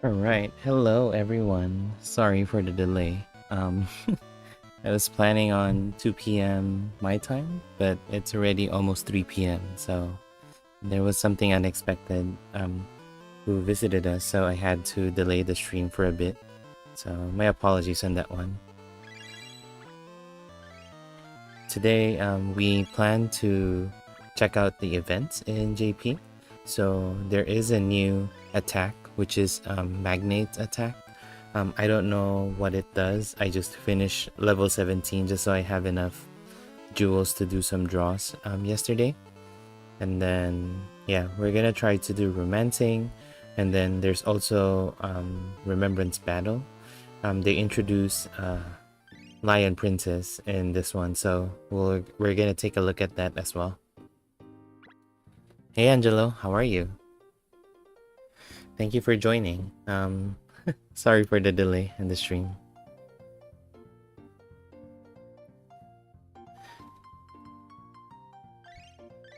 Alright, hello everyone. Sorry for the delay. I was planning on 2 p.m. my time, but it's already almost 3 p.m. So there was something unexpected who visited us, so I had to delay the stream for a bit. So my apologies on that one. Today we plan to check out the events in JP. So there is a new attack, which is Magnate attack. I don't know what it does. I just finished level 17 just so I have enough jewels to do some draws yesterday. And then, yeah, we're gonna try to do romancing. And then there's also Remembrance Battle. They introduce Lion Princess in this one, so we're gonna take a look at that as well. Hey Angelo, how are you? Thank you for joining. Sorry for the delay in the stream.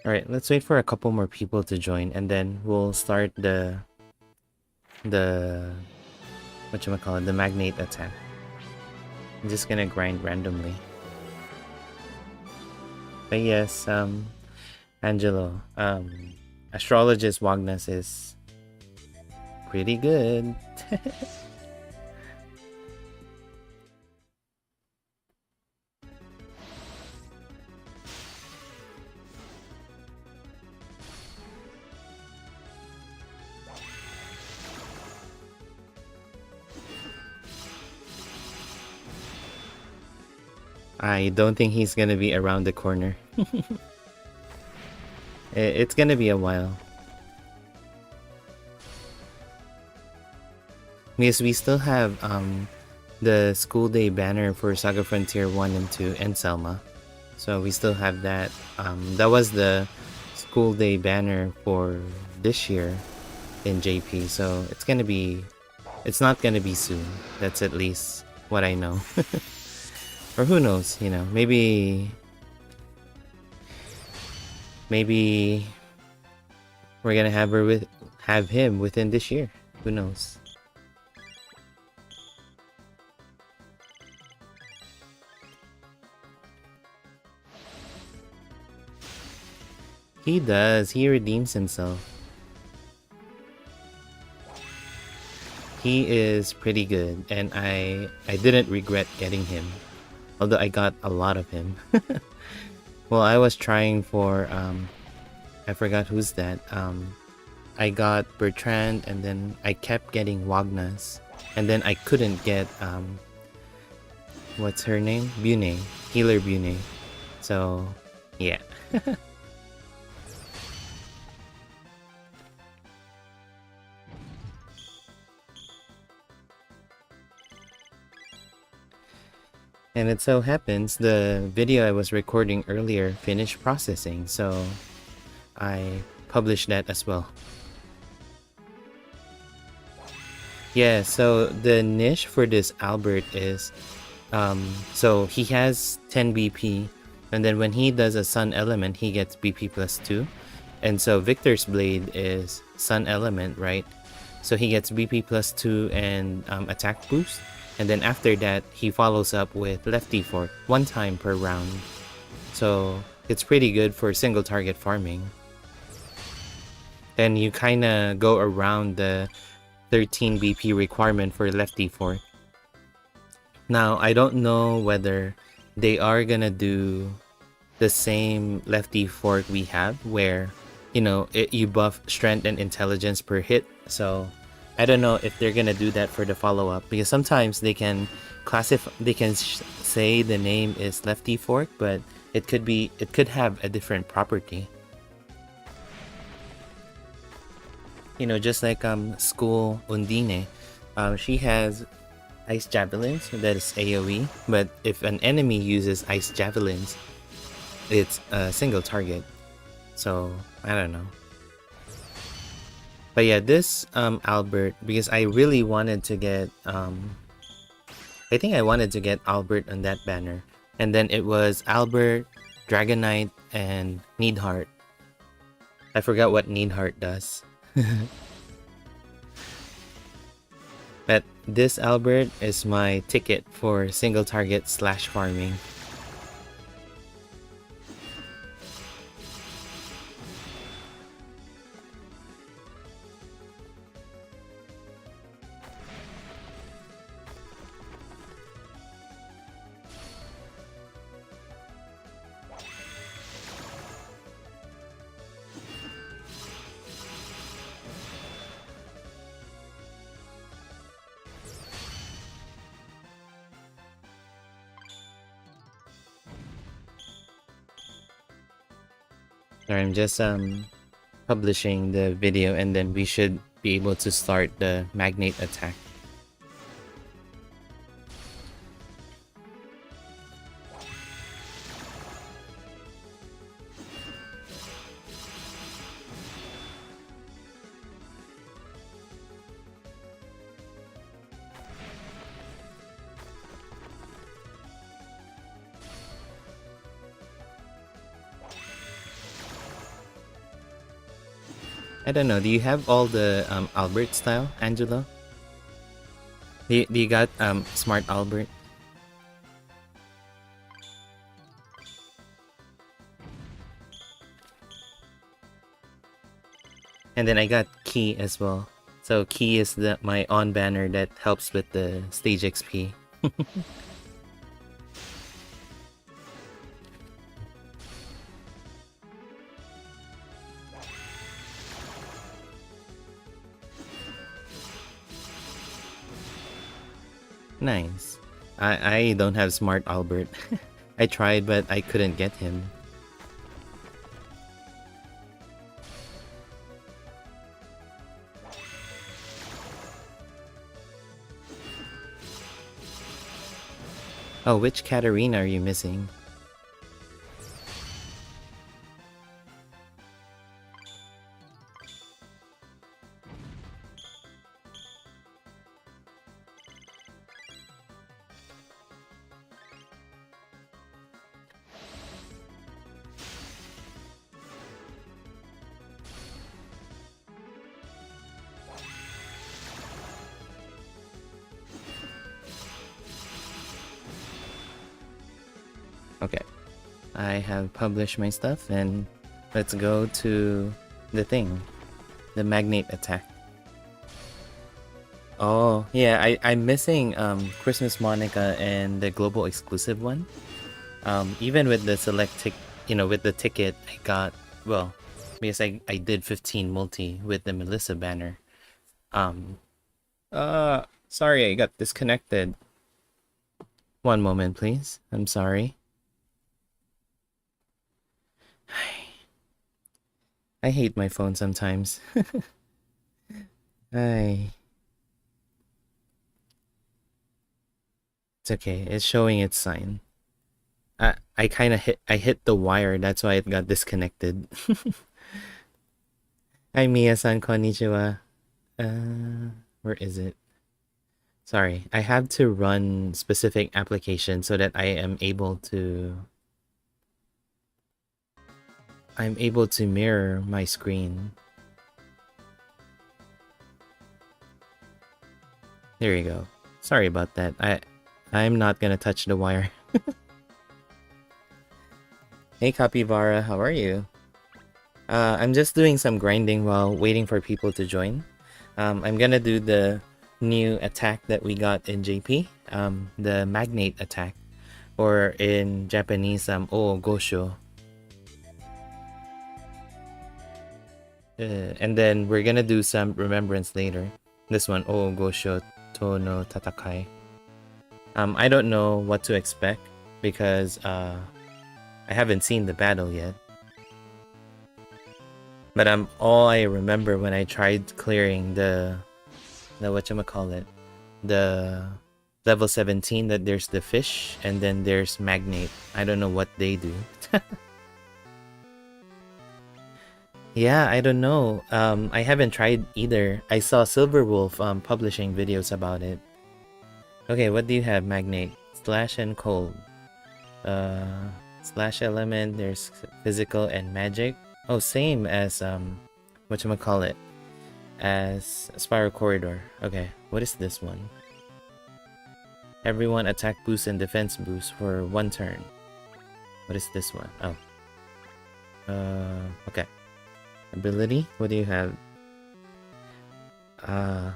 Alright, let's wait for a couple more people to join and then we'll start the whatchamacallit, the Magnate attack. I'm just gonna grind randomly. But yes, Angelo, Astrologist Wagnas is pretty good. I don't think he's gonna be around the corner. It's gonna be a while. Because we still have the school day banner for Saga Frontier 1 and 2 and Selma. So we still have that. That was the school day banner for this year in JP. So it's not gonna be soon. That's at least what I know. Or who knows, you know, maybe we're gonna have him within this year. Who knows? He does. He redeems himself. He is pretty good, and I didn't regret getting him. Although I got a lot of him. Well, I was trying for I forgot who's that. I got Bertrand, and then I kept getting Wagnas, and then I couldn't get what's her name? Bune, Healer Bune. So yeah. And it so happens the video I was recording earlier finished processing, so I published that as well. Yeah, so the niche for this Albert is, so he has 10 BP, and then when he does a Sun Element, he gets BP plus 2. And so Victor's Blade is Sun Element, right? So he gets BP plus 2 and attack boost. And then after that, he follows up with Lefty Fork 1 time per round. So it's pretty good for single target farming. Then you kinda go around the 13 BP requirement for lefty fork. Now, I don't know whether they are gonna do the same lefty fork we have, where, you know, you buff strength and intelligence per hit. So I don't know if they're gonna do that for the follow-up, because sometimes they can say the name is lefty fork, but it could have a different property. You know, just like School Undine, she has ice javelins, that is AoE, but if an enemy uses ice javelins, it's a single target. So I don't know. But yeah, this Albert, because I really wanted to get I think I wanted to get Albert on that banner, and then it was Albert, Dragonite, and Needheart. I forgot what Needheart does. But this Albert is my ticket for single target slash farming. Sorry, I'm just publishing the video, and then we should be able to start the Magnate attack. I don't know, do you have all the Albert style, Angelo? Do you got Smart Albert? And then I got Key as well. So Key is my on banner that helps with the stage XP. Nice. I don't have Smart Albert. I tried, but I couldn't get him. Oh, which Katarina are you missing? Okay, I have published my stuff, and let's go to the thing, the Magnate attack. Oh yeah, I'm missing Christmas Monica and the global exclusive one. Even with the with the ticket I got, well, because I did 15 multi with the Melissa banner. Sorry, I got disconnected. One moment, please. I'm sorry. I hate my phone sometimes. It's okay. It's showing its sign. I kind of hit the wire. That's why it got disconnected. Hi, Mia-san. Konnichiwa. Where is it? Sorry, I have to run specific applications so that I am able to mirror my screen. There you go. Sorry about that. I'm not gonna touch the wire. Hey Capybara, how are you? I'm just doing some grinding while waiting for people to join. I'm gonna do the new attack that we got in JP, the Magnate attack, or in Japanese, O Gosho. And then we're gonna do some Remembrance later. This one, O Gosho to no Tatakai. I don't know what to expect because I haven't seen the battle yet. But all I remember when I tried clearing the whatchamacallit, the level 17, that there's the fish and then there's Magnate. I don't know what they do. Yeah, I don't know. I haven't tried either. I saw Silverwolf publishing videos about it. Okay, what do you have, Magnate? Slash and cold. Slash element, there's physical and magic. Oh, same as whatchamacallit, as Spiral Corridor. Okay, what is this one? Everyone attack boost and defense boost for 1 turn. What is this one? Oh. Okay. Ability, what do you have?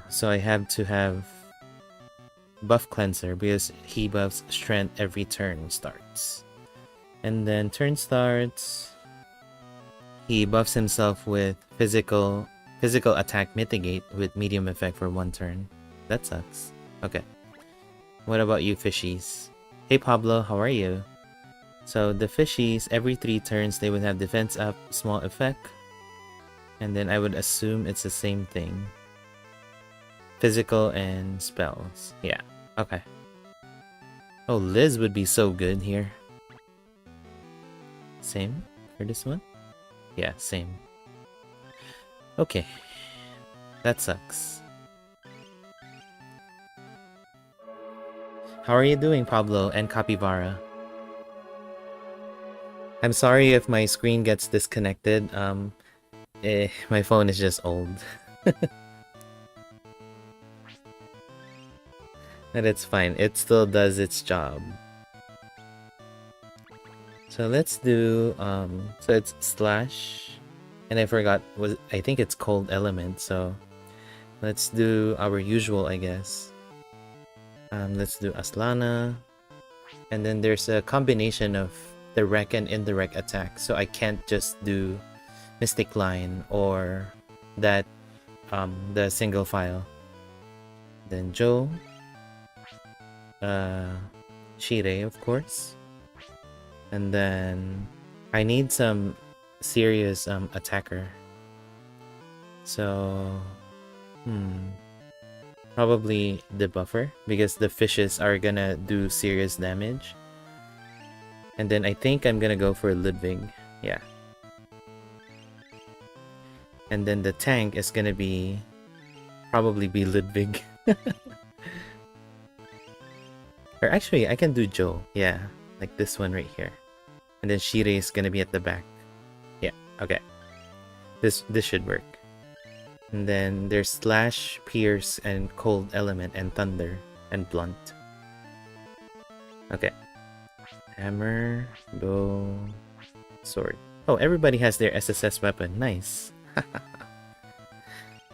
So I have to have buff cleanser because he buffs strength every turn starts. And then turn starts, he buffs himself with physical attack mitigate with medium effect for 1 turn. That sucks. Okay. What about you fishies? Hey Pablo, how are you? So the fishies, every 3 turns they would have defense up, small effect. And then I would assume it's the same thing. Physical and spells. Yeah, okay. Oh, Liz would be so good here. Same for this one? Yeah, same. Okay. That sucks. How are you doing, Pablo and Capybara? I'm sorry if my screen gets disconnected. My phone is just old. But it's fine. It still does its job. So let's do so it's slash, and I forgot, I think it's cold element, so let's do our usual, I guess. Let's do Aslana, and then there's a combination of direct and indirect attack, so I can't just do Mystic Line or that the single file. Then Joe, Shire, of course, and then I need some serious attacker. So probably the buffer, because the fishes are gonna do serious damage. And then I think I'm gonna go for Ludwig. Yeah. And then the tank is gonna be probably be Ludwig. Or actually, I can do Joe. Yeah, like this one right here. And then Shire is gonna be at the back. Yeah, okay. This should work. And then there's slash, pierce, and cold element, and thunder, and blunt. Okay. Hammer, bow, sword. Oh, everybody has their SSS weapon. Nice.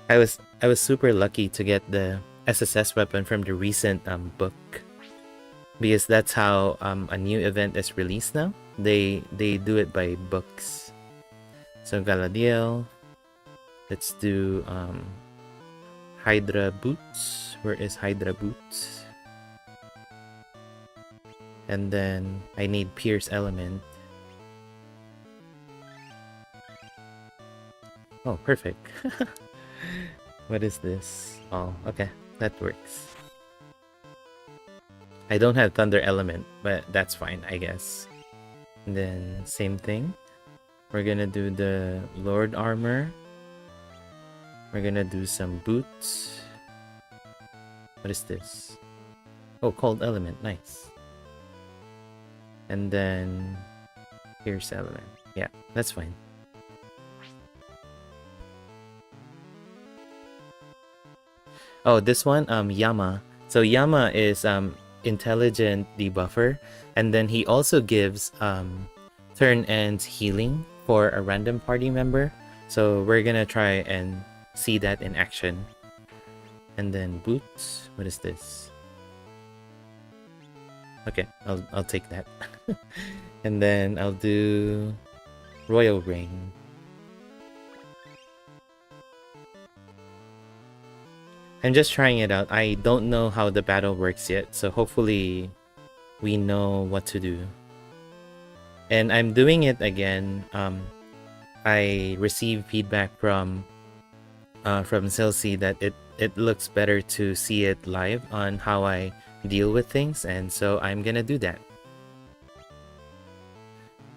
I was super lucky to get the SSS weapon from the recent book, because that's how a new event is released now. They do it by books. So Galadiel. Let's do Hydra boots. Where is Hydra boots? And then I need pierce element. Oh, perfect. What is this? Oh, okay. That works. I don't have thunder element, but that's fine, I guess. And then same thing. We're gonna do the Lord armor. We're gonna do some boots. What is this? Oh, cold element. Nice. And then pierce element. Yeah, that's fine. Oh, this one, Yama. So Yama is intelligent debuffer, and then he also gives turn end healing for a random party member. So we're gonna try and see that in action. And then boots. What is this? Okay, I'll take that. And then I'll do royal ring. I'm just trying it out. I don't know how the battle works yet, so hopefully we know what to do. And I'm doing it again. I received feedback from Silsey that it looks better to see it live on how I deal with things, and so I'm gonna do that.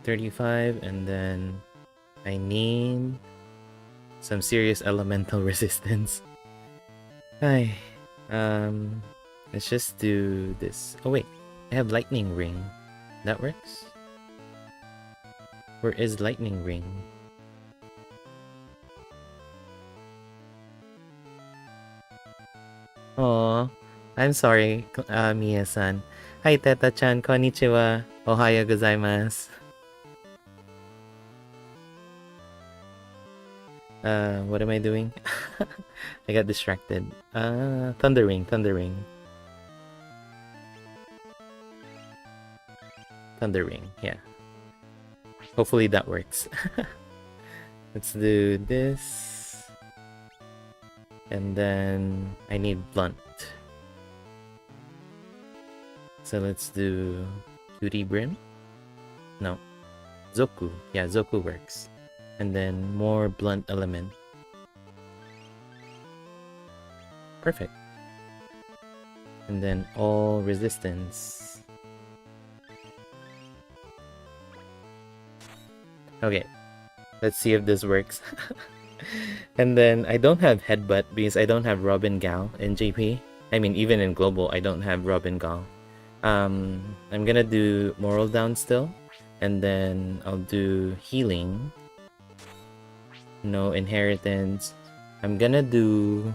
35, and then I need some serious elemental resistance. Hi. Let's just do this. Oh wait, I have lightning ring. That works? Where is lightning ring? Oh, I'm sorry, Mia-san. Hi, Teta-chan. Konnichiwa. Ohayo gozaimasu. What am I doing? I got distracted. Thunder ring. Thunder ring, yeah. Hopefully that works. Let's do this. And then I need blunt. So let's do Cutie Brim. No. Zoku. Yeah, Zoku works. And then more blunt element. Perfect. And then all resistance. Okay. Let's see if this works. And then I don't have headbutt because I don't have Robin Gal in JP. I mean, even in global, I don't have Robin Gal. I'm gonna do moral down still. And then I'll do healing. No inheritance. I'm gonna do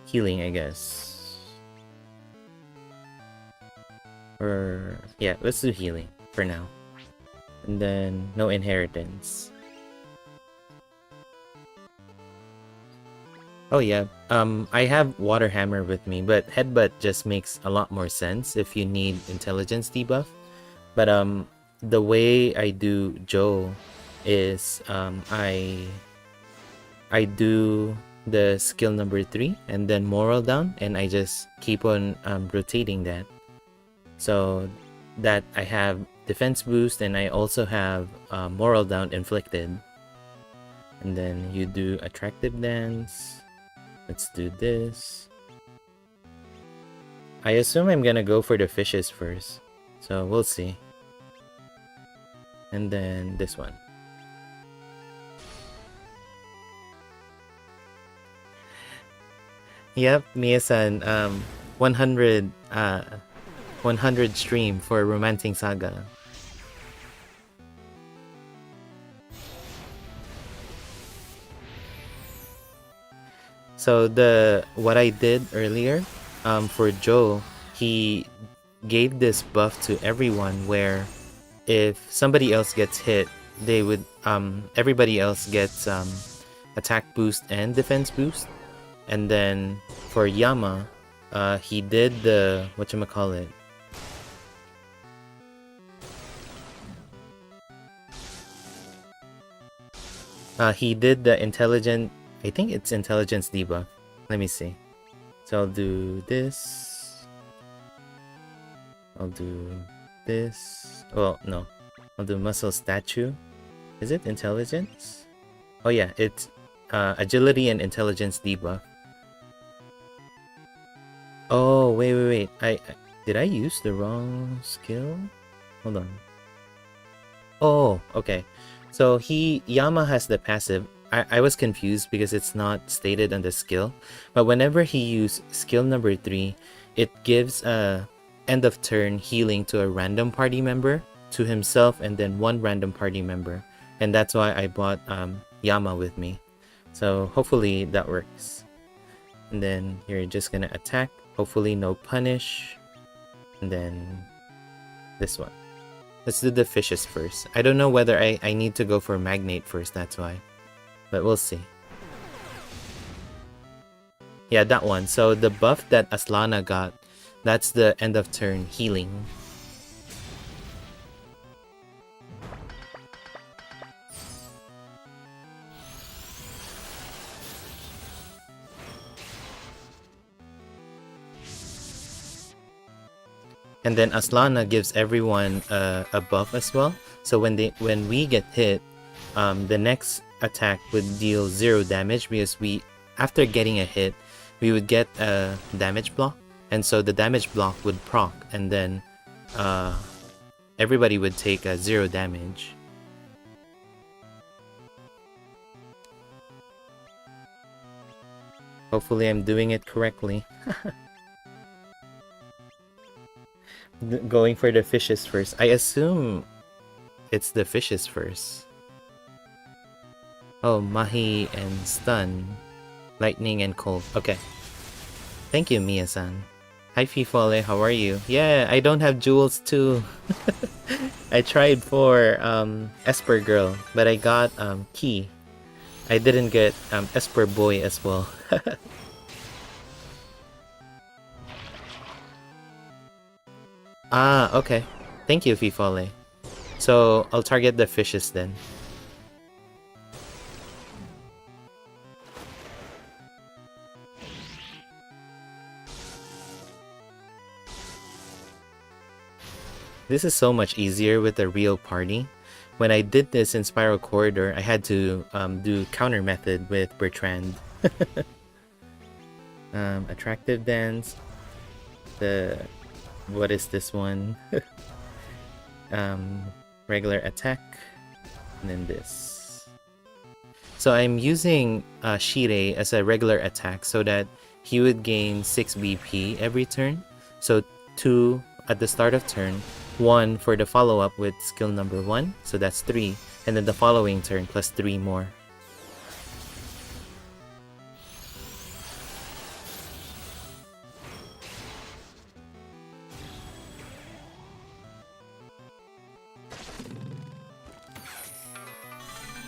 healing, I guess. Or yeah, let's do healing for now. And then no inheritance. Oh yeah, I have Water Hammer with me, but Headbutt just makes a lot more sense if you need intelligence debuff. But the way I do Joe is I do the skill number 3 and then moral down, and I just keep on rotating that so that I have defense boost and I also have moral down inflicted. And then you do attractive dance. Let's do this. I assume I'm gonna go for the fishes first, so we'll see. And then this one. Yep, Mia-san, 100 stream for Romancing Saga. So what I did earlier, for Joe, he gave this buff to everyone where if somebody else gets hit, they would everybody else gets attack boost and defense boost. And then for Yama, he did the whatchamacallit. He did the intelligent, I think it's intelligence debuff. Let me see. So I'll do this. I'll do this. Well, no. I'll do muscle statue. Is it intelligence? Oh yeah, it's agility and intelligence debuff. Oh, wait. Did I use the wrong skill? Hold on. Oh, okay. So Yama has the passive. I was confused because it's not stated on the skill. But whenever he used skill number 3, it gives a end of turn healing to a random party member, to himself, and then one random party member. And that's why I bought Yama with me. So hopefully that works. And then you're just gonna attack. Hopefully no punish. And then this one. Let's do the fishes first. I don't know whether I need to go for Magnate first, that's why. But we'll see. Yeah, that one. So the buff that Aslana got, that's the end of turn healing. And then Aslana gives everyone a buff as well. So when we get hit, the next attack would deal 0 damage because after getting a hit, we would get a damage block, and so the damage block would proc, and then everybody would take 0 damage. Hopefully I'm doing it correctly. Going for the fishes first. I assume it's the fishes first. Oh, Mahi and Stun. Lightning and Cold. Okay. Thank you, Mia-san. Hi, Fifole. How are you? Yeah, I don't have jewels too. I tried for Esper Girl, but I got Key. I didn't get Esper Boy as well. Ah, okay. Thank you, Fifole. So, I'll target the fishes then. This is so much easier with a real party. When I did this in Spiral Corridor, I had to do counter method with Bertrand. Attractive Dance. What is this one? Regular attack. And then this. So I'm using Shirei as a regular attack so that he would gain 6 BP every turn. So 2 at the start of turn, 1 for the follow-up with skill number 1, so that's 3, and then the following turn plus 3 more.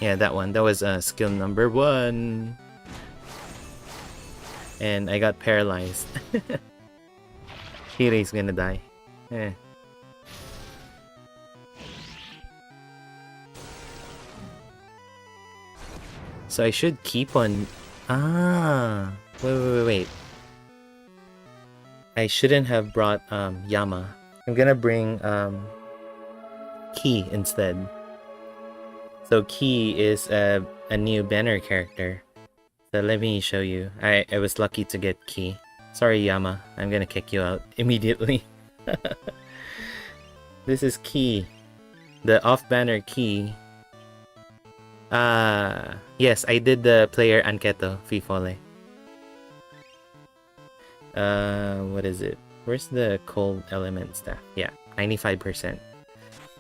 Yeah, that one. That was skill number 1. And I got paralyzed. Hirei's gonna die. Eh. So I should keep on... Ah! Wait. I shouldn't have brought Yama. I'm gonna bring Ki instead. So Ki is a new banner character. So let me show you. I was lucky to get Ki. Sorry, Yama. I'm gonna kick you out immediately. This is Ki. The off-banner Ki. Yes, I did the player Anketo, Fifole. What is it? Where's the cold element staff? Yeah, 95%.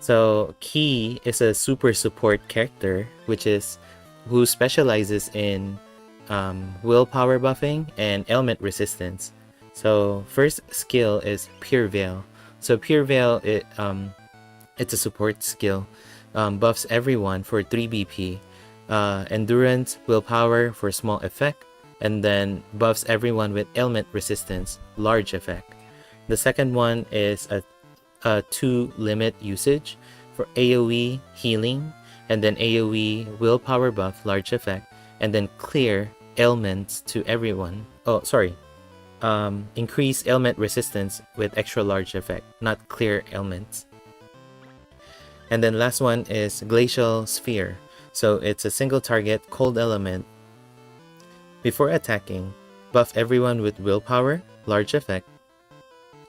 So Ki is a super support character, who specializes in willpower buffing and ailment resistance. So first skill is Pure Veil. So Pure Veil, it's a support skill. Buffs everyone for 3 BP. Endurance, willpower for small effect, and then buffs everyone with ailment resistance, large effect. The second one is a 2 limit usage for AoE healing, and then AoE willpower buff, large effect, and then clear ailments to everyone. Oh, sorry. Increase ailment resistance with extra large effect, not clear ailments. And then last one is Glacial Sphere. So it's a single target cold element. Before attacking, buff everyone with willpower, large effect,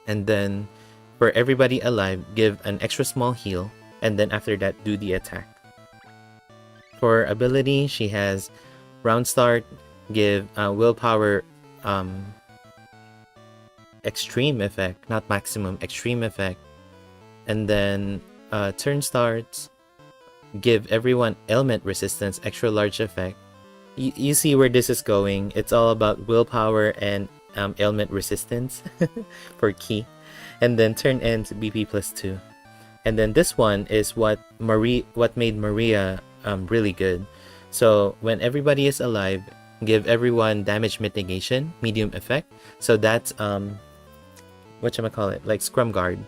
and then for everybody alive, give an extra small heal, and then after that, do the attack. For ability, she has round start, give willpower extreme effect, not maximum, extreme effect, and then turn starts, give everyone ailment resistance, extra large effect. You see where this is going. It's all about willpower and ailment resistance for Ki. And then turn ends BP plus 2. And then this one is what made Maria really good. So when everybody is alive, give everyone damage mitigation, medium effect. So that's whatchamacallit, like Scrum Guard.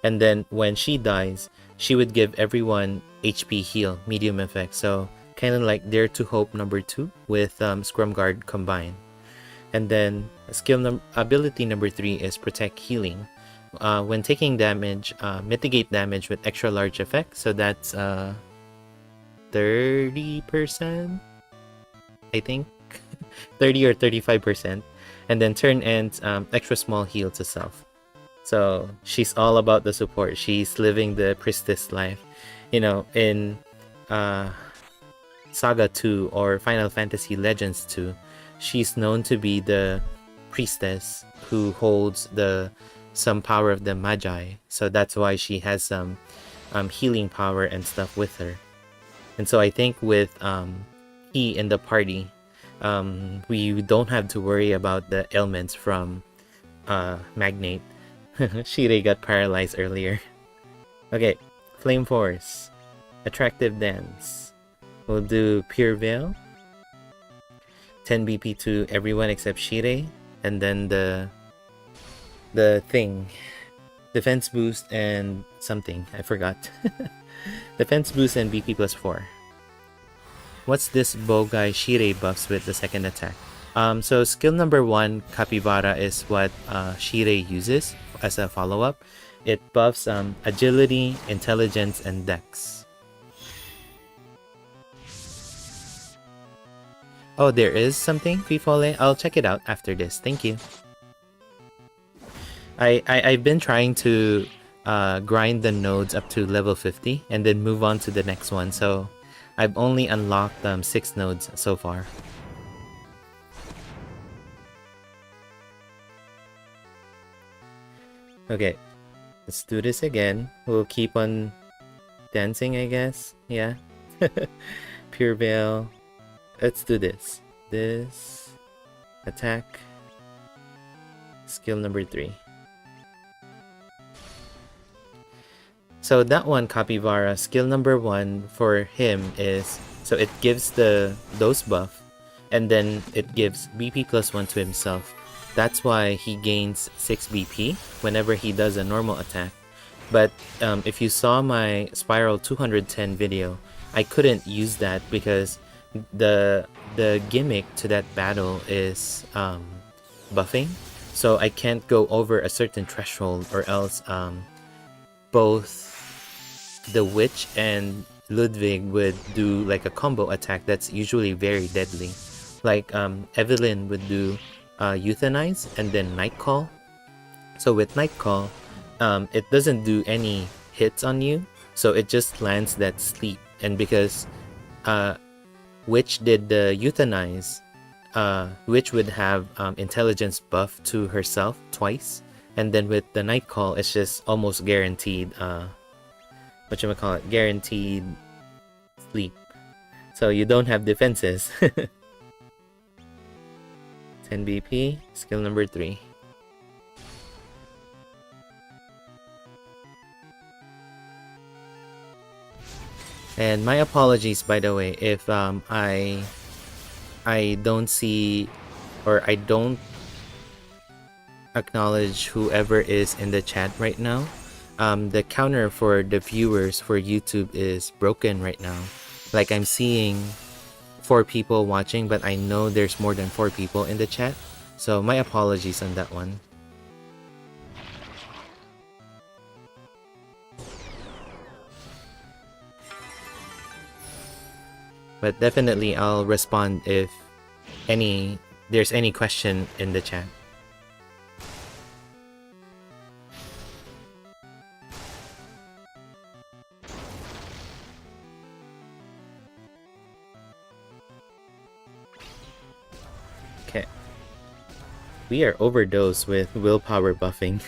And then when she dies, she would give everyone HP heal, medium effect. So kind of like Dare to Hope number 2 with Scrum Guard combined. And then ability number 3 is Protect Healing. When taking damage, mitigate damage with extra large effect. So that's 30%, I think. 30 or 35%. And then turn ends, extra small heal to self. So she's all about the support. She's living the priestess life. You know, in Saga 2 or Final Fantasy Legends 2, she's known to be the priestess who holds some power of the Magi. So that's why she has some healing power and stuff with her. And so I think with E in the party, we don't have to worry about the ailments from Magnate. Shirei got paralyzed earlier. Okay, Flame Force, Attractive Dance. We'll do Pure Veil. 10 BP to everyone except Shirei. And then the thing. Defense boost and something. I forgot. Defense boost and BP plus 4. What's this bow guy Shirei buffs with the second attack? So skill number 1, Capybara, is what Shirei uses as a follow-up. It buffs agility, intelligence, and dex. Oh, there is something, Fifole? I'll check it out after this. Thank you. I've been trying to grind the nodes up to level 50 and then move on to the next one. So I've only unlocked 6 nodes so far. Okay, let's do this again. We'll keep on dancing, I guess. Yeah. Pure Veil. Let's do this. This. Attack. Skill number 3. So that one, Capybara, skill number 1 for him is... So it gives the dose buff. And then it gives BP plus 1 to himself. That's why he gains 6 BP whenever he does a normal attack. But if you saw my Spiral 210 video, I couldn't use that because the gimmick to that battle is buffing. So I can't go over a certain threshold or else both the Witch and Ludwig would do like a combo attack that's usually very deadly. Like Evelyn would do Euthanize and then Nightcall. So with Nightcall, it doesn't do any hits on you, so it just lands that sleep. And because Witch did the Euthanize, Witch would have intelligence buff to herself twice, and then with the Nightcall, it's just almost guaranteed guaranteed sleep. So you don't have defenses. 10 BP, skill number 3. And my apologies, by the way, if I don't see or I don't acknowledge whoever is in the chat right now. The counter for the viewers for YouTube is broken right now. Like I'm seeing 4 people watching, but I know there's more than 4 people in the chat. So my apologies on that one. But definitely I'll respond if there's any question in the chat. Okay. We are overdosed with willpower buffing.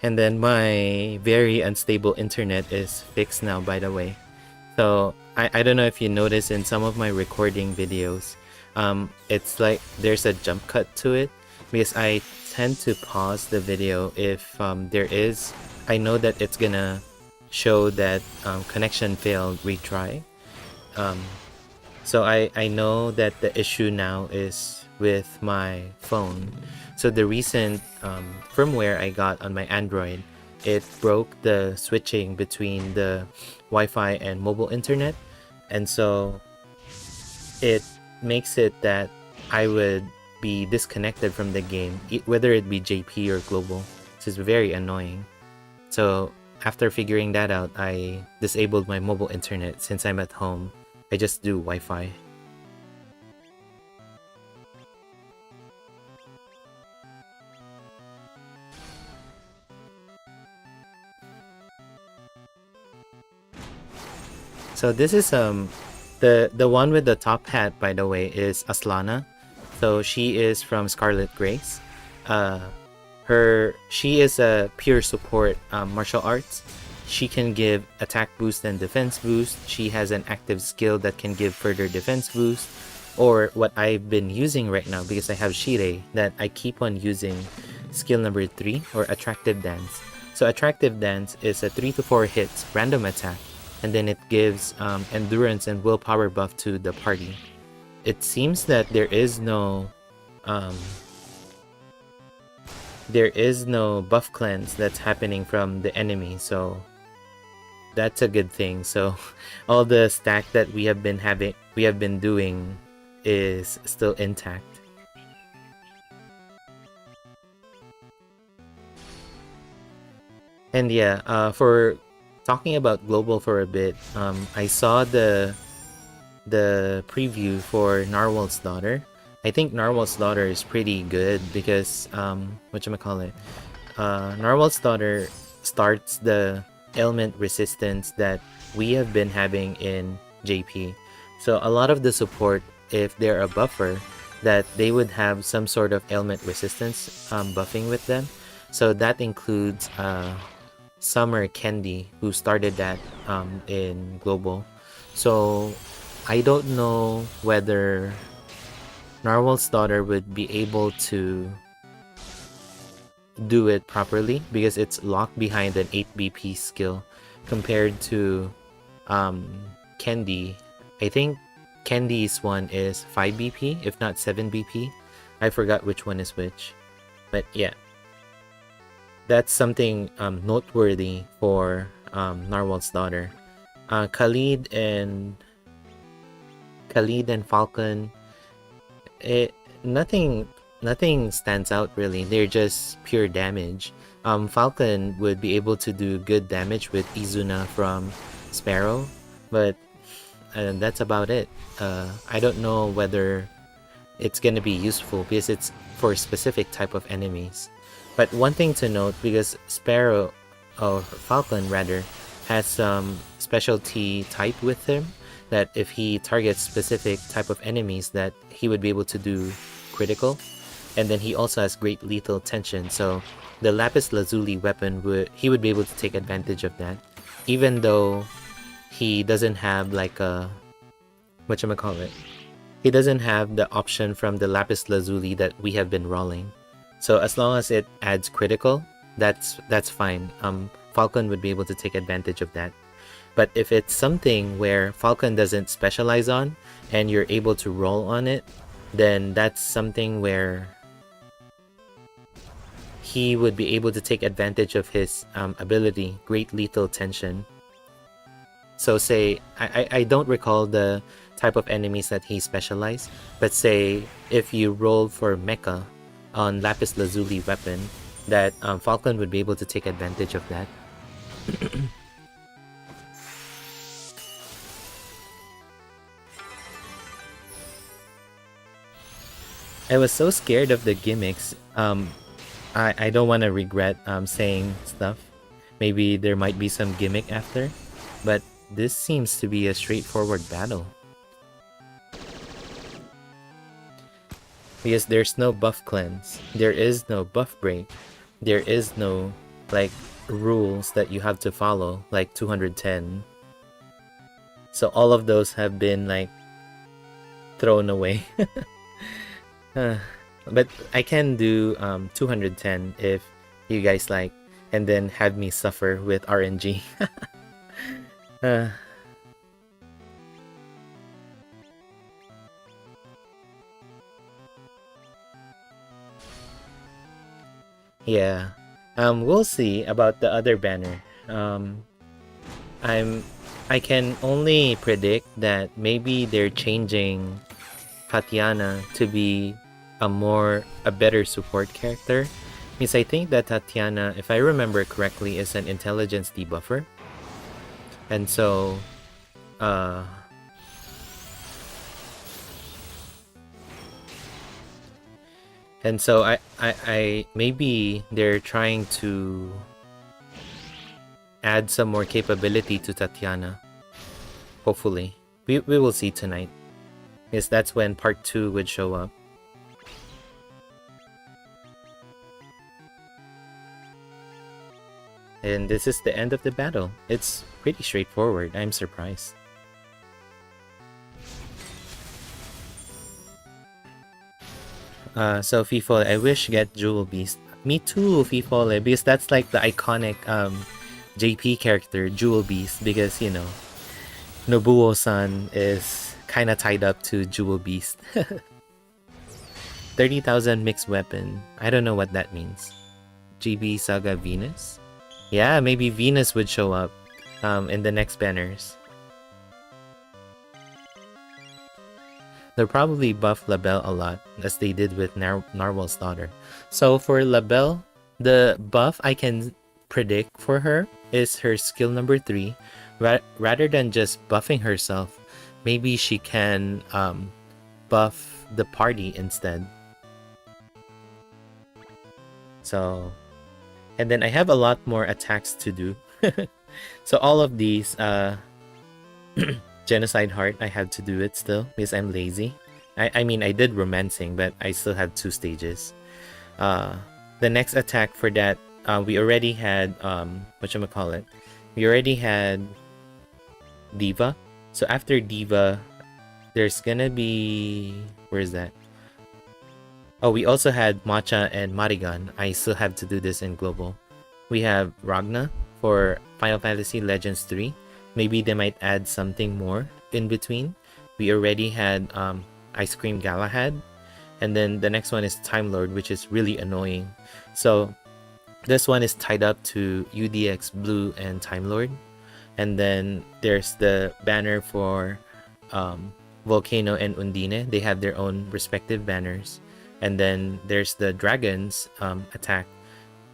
And then my very unstable internet is fixed now, by the way. So I don't know if you notice in some of my recording videos, it's like there's a jump cut to it because I tend to pause the video if I know that it's gonna show that connection failed, retry. So I know that the issue now is with my phone. So the recent firmware I got on my Android, it broke the switching between the Wi-Fi and mobile internet, and so it makes it that I would be disconnected from the game, whether it be JP or global. This is very annoying. So after figuring that out, I disabled my mobile internet. Since I'm at home, I just do Wi-Fi. So this is the one with the top hat, by the way, is Aslana. So she is from Scarlet Grace. She is a pure support martial arts. She can give attack boost and defense boost. She has an active skill that can give further defense boost. Or what I've been using right now, because I have Shire, that I keep on using skill number 3, or Attractive Dance. So Attractive Dance is a 3 to 4 hits random attack, and then it gives endurance and willpower buff to the party. It seems that there is no buff cleanse that's happening from the enemy, so that's a good thing. So all the stack that we have been doing is still intact. And yeah, for talking about global for a bit, I saw the preview for Narwhal's Daughter. I think Narwhal's Daughter is pretty good because Narwhal's Daughter starts the ailment resistance that we have been having in JP. So a lot of the support, if they're a buffer, that they would have some sort of ailment resistance buffing with them. So that includes Summer Candy, who started that in global. So I don't know whether Narwhal's Daughter would be able to do it properly, because it's locked behind an 8 BP skill compared to Candy. I think Candy's one is 5 BP, if not 7 BP. I forgot which one is which. But yeah, that's something noteworthy for Narwhal's Daughter. Khalid and Falcon, nothing stands out really. They're just pure damage. Falcon would be able to do good damage with Izuna from Sparrow, but that's about it. I don't know whether it's gonna be useful because it's for a specific type of enemies. But one thing to note, because Sparrow, or Falcon rather, has some specialty type with him, that if he targets specific type of enemies, that he would be able to do critical. And then he also has great lethal tension, so the Lapis Lazuli weapon he would be able to take advantage of that, even though he doesn't have like a he doesn't have the option from the Lapis Lazuli that we have been rolling. So as long as it adds critical, that's fine. Falcon would be able to take advantage of that. But if it's something where Falcon doesn't specialize on and you're able to roll on it, then that's something where he would be able to take advantage of his ability, Great Lethal Tension. So say, I don't recall the type of enemies that he specialized, but say if you roll for Mecha on Lapis Lazuli weapon, that Falcon would be able to take advantage of that. I was so scared of the gimmicks. I don't want to regret saying stuff. Maybe there might be some gimmick after, but this seems to be a straightforward battle. Because there's no buff cleanse, there is no buff break, there is no like rules that you have to follow, like 210. So all of those have been like thrown away. But I can do 210 if you guys like, and then have me suffer with RNG. Uh, yeah. We'll see about the other banner. I'm I can only predict that maybe they're changing Tatiana to be a better support character. Because I think that Tatiana, if I remember correctly, is an intelligence debuffer. And so uh I maybe they're trying to add some more capability to Tatiana. Hopefully. We will see tonight. Because that's when part 2 would show up. And this is the end of the battle. It's pretty straightforward. I'm surprised. So Fifole, I wish get Jewel Beast. Me too, Fifole, because that's like the iconic JP character, Jewel Beast, because you know, Nobuo-san is kinda tied up to Jewel Beast. 30,000 mixed weapon. I don't know what that means. GB Saga Venus? Yeah, maybe Venus would show up in the next banners. They'll probably buff Labelle a lot, as they did with Narwhal's daughter. So for Labelle, the buff I can predict for her is her skill number 3. Rather than just buffing herself, maybe she can buff the party instead. So, and then I have a lot more attacks to do. So all of these Genocide Heart, I had to do it still because I'm lazy. I mean, I did Romancing, but I still have 2 stages. The next attack for that, we already had, whatchamacallit? We already had Diva. So after Diva, there's gonna be... Where is that? Oh, we also had Matcha and Marigan. I still have to do this in Global. We have Ragna for Final Fantasy Legends 3. Maybe they might add something more in between. We already had Ice Cream Galahad. And then the next one is Time Lord, which is really annoying. So this one is tied up to UDX Blue and Time Lord. And then there's the banner for Volcano and Undine. They have their own respective banners. And then there's the Dragon's attack.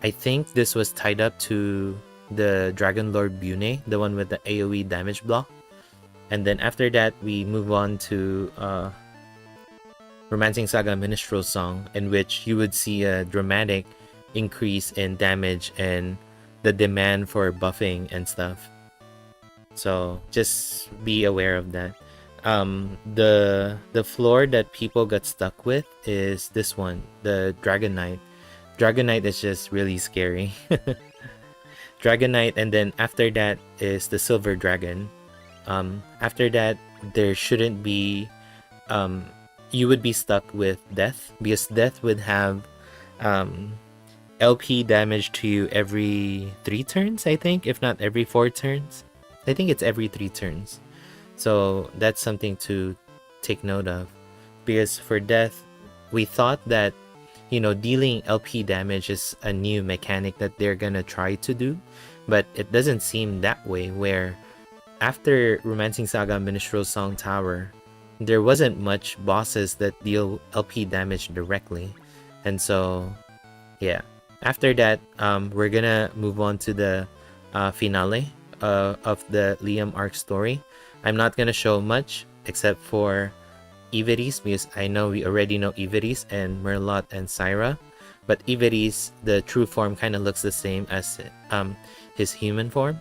I think this was tied up to the Dragon Lord Bune, the one with the AoE damage block. And then after that, we move on to Romancing Saga Minstrel Song, in which you would see a dramatic increase in damage and the demand for buffing and stuff. So just be aware of that. The floor that people got stuck with is this one, the Dragon Knight. Dragon Knight is just really scary. Dragon Knight, and then after that is the Silver Dragon. After that, there shouldn't be... you would be stuck with Death, because Death would have LP damage to you every 3 turns, I think, if not every 4 turns. I think it's every 3 turns. So that's something to take note of. Because for Death, we thought that, you know, dealing LP damage is a new mechanic that they're gonna try to do. But it doesn't seem that way, where after Romancing Saga Minstrel Song Tower, there wasn't much bosses that deal LP damage directly. And so, yeah. After that, we're gonna move on to the finale of the Liam arc story. I'm not gonna show much except for Iveris, because I know we already know Iveris and Merlot and Syra. But Iveris, the true form, kind of looks the same as his human form,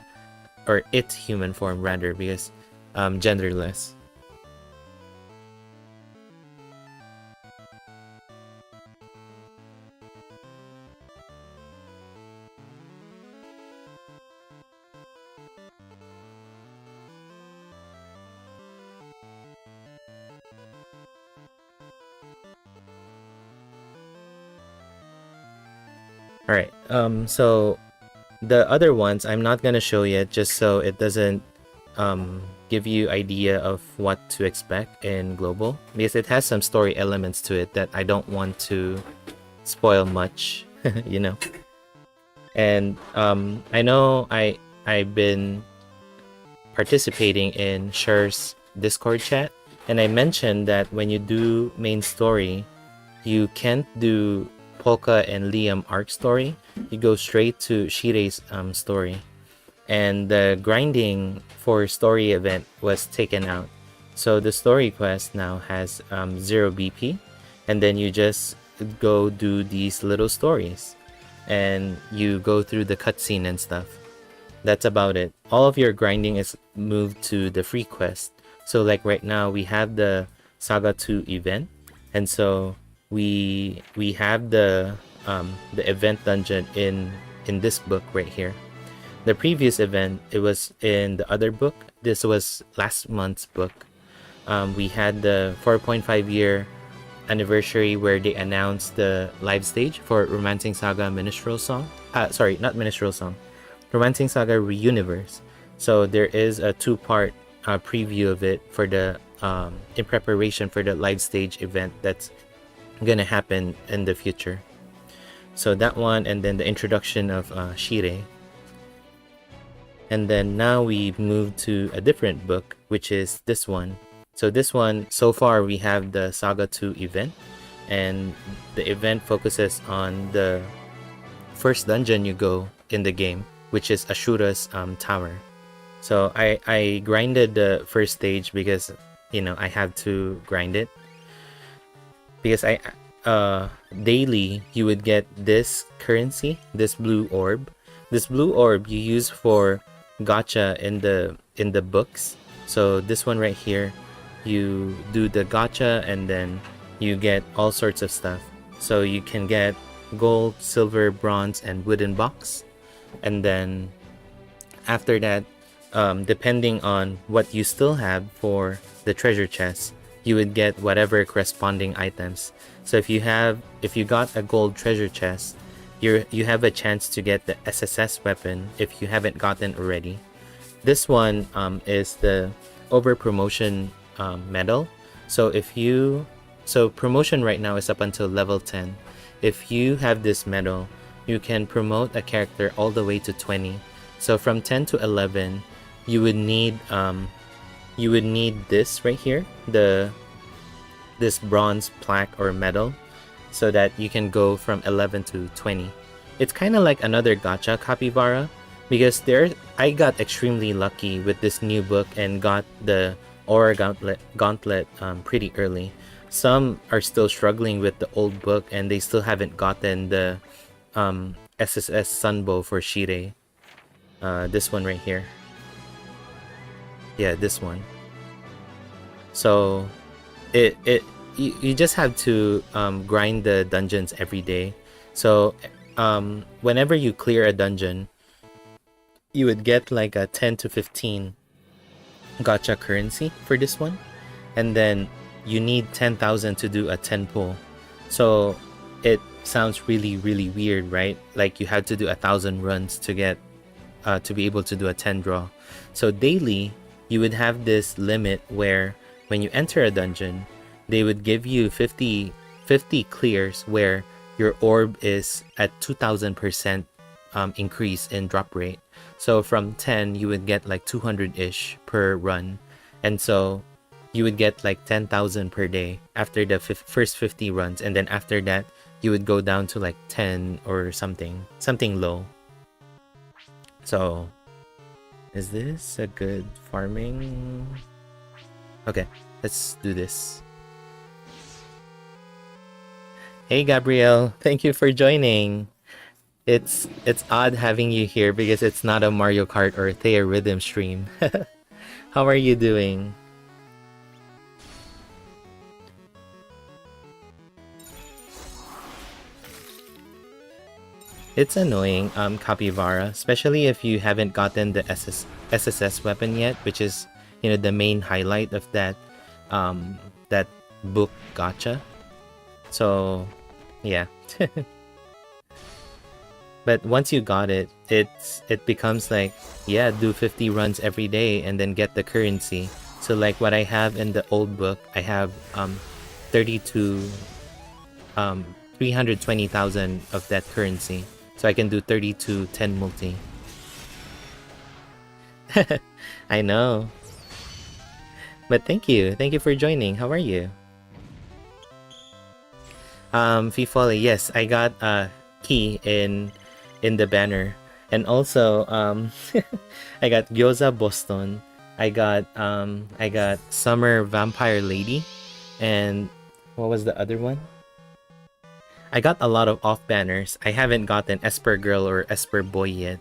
or its human form rather, because genderless. Alright, so the other ones I'm not gonna show yet, just so it doesn't give you idea of what to expect in global, because it has some story elements to it that I don't want to spoil much, you know. And I know I've been participating in Sher's Discord chat, and I mentioned that when you do main story, you can't do Polka and Liam arc story. You go straight to Shire's story. And the grinding for story event was taken out. So the story quest now has 0 BP, and then you just go do these little stories, and you go through the cutscene and stuff. That's about it. All of your grinding is moved to the free quest. So like right now we have the SaGa 2 event, and so we have the event dungeon in this book right here. The previous event, it was in the other book. This was last month's book. We had the 4.5 year anniversary where they announced the live stage for Romancing Saga Minstrel Song. Sorry, not Minstrel Song. Romancing Saga Re universe. So there is a 2-part preview of it for the in preparation for the live stage event that's gonna happen in the future. So that one, and then the introduction of Shire. And then now we move to a different book, which is this one. So this one, so far we have the SaGa 2 event, and the event focuses on the first dungeon you go in the game, which is Ashura's tower. So I grinded the first stage because, you know, I had to grind it. Because daily you would get this currency, this blue orb. This blue orb you use for gacha in the books. So this one right here, you do the gacha and then you get all sorts of stuff. So you can get gold, silver, bronze, and wooden box. And then after that, depending on what you still have for the treasure chest, you would get whatever corresponding items. So if you got a gold treasure chest, you have a chance to get the SSS weapon if you haven't gotten already. This one is the over promotion medal. So promotion right now is up until level 10. If you have this medal, you can promote a character all the way to 20. So from 10 to 11, you would need this right here, this bronze plaque or medal, so that you can go from 11 to 20. It's kind of like another gacha capybara, because I got extremely lucky with this new book and got the Aura Gauntlet pretty early. Some are still struggling with the old book and they still haven't gotten the SSS Sunbow for Shire. This one right here. Yeah, this one. So you just have to grind the dungeons every day. So whenever you clear a dungeon, you would get like a 10 to 15 gacha currency for this one, and then you need 10,000 to do a 10 pull. So it sounds really weird, right? Like you had to do 1,000 runs to get to be able to do a 10 draw. So daily you would have this limit where when you enter a dungeon, they would give you 50 clears where your orb is at 2,000% increase in drop rate. So from 10 you would get like 200-ish per run, and so you would get like 10,000 per day after the first 50 runs, and then after that you would go down to like 10 or something low. So is this a good farming? Okay, let's do this. Hey Gabrielle, thank you for joining. It's odd having you here because it's not a Mario Kart or Thea Rhythm stream. How are you doing? It's annoying, Capybara, especially if you haven't gotten the SSS weapon yet, which is, you know, the main highlight of that that book gacha. So yeah. But once you got it, it becomes like, yeah, do 50 runs every day and then get the currency. So like what I have in the old book, I have 32 320,000 of that currency. So I can do 32 10 multi. I know. But thank you. Thank you for joining. How are you? Fifole, yes, I got a key in the banner. And also I got Gyoza Boston. I got Summer Vampire Lady, and what was the other one? I got a lot of off banners. I haven't gotten Esper Girl or Esper Boy yet.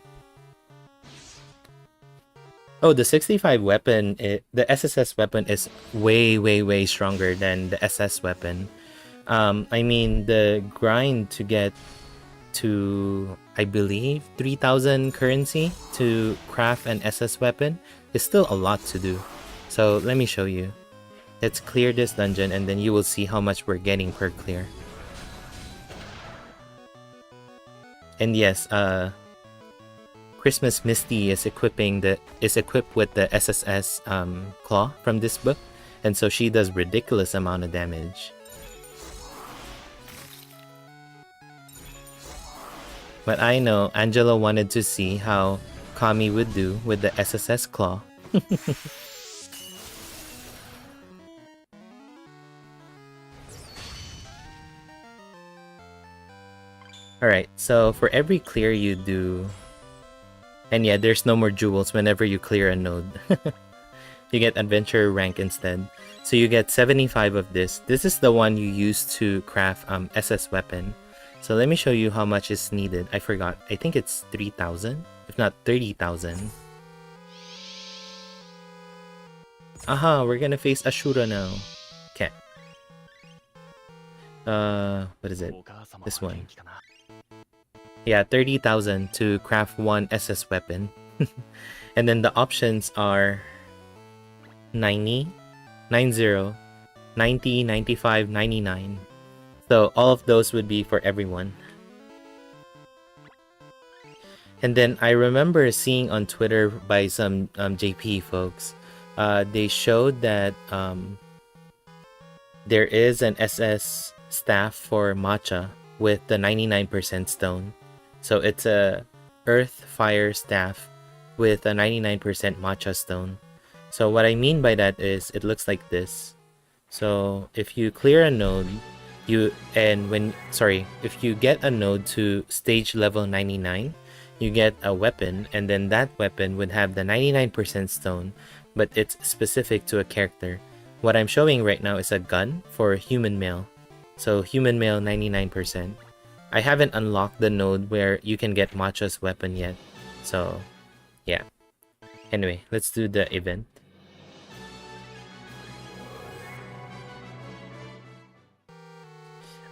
Oh, the 65 weapon, the SSS weapon is way, way, way stronger than the SS weapon. I mean, the grind to get to, I believe, 3,000 currency to craft an SS weapon is still a lot to do. So let me show you. Let's clear this dungeon and then you will see how much we're getting per clear. And yes, Christmas Misty is equipped with the SSS claw from this book, and so she does ridiculous amount of damage. But I know Angela wanted to see how Kami would do with the SSS claw. Alright, so for every clear you do... And yeah, there's no more jewels whenever you clear a node. You get adventure rank instead. So you get 75 of this. This is the one you use to craft SS weapon. So let me show you how much is needed. I forgot. I think it's 3,000, if not 30,000. Aha, we're gonna face Ashura now. Okay. What is it? This one. Yeah, 30,000 to craft one SS weapon. And then the options are 90, 90, 90, 95, 99. So all of those would be for everyone. And then I remember seeing on Twitter by some JP folks, they showed that there is an SS staff for matcha with the 99% stone. So it's a earth fire staff with a 99% matcha stone. So what I mean by that is it looks like this. So if you clear a node, if you get a node to stage level 99, you get a weapon, and then that weapon would have the 99% stone, but it's specific to a character. What I'm showing right now is a gun for human male. So human male 99%. I haven't unlocked the node where you can get Matcha's weapon yet. So, yeah. Anyway, let's do the event.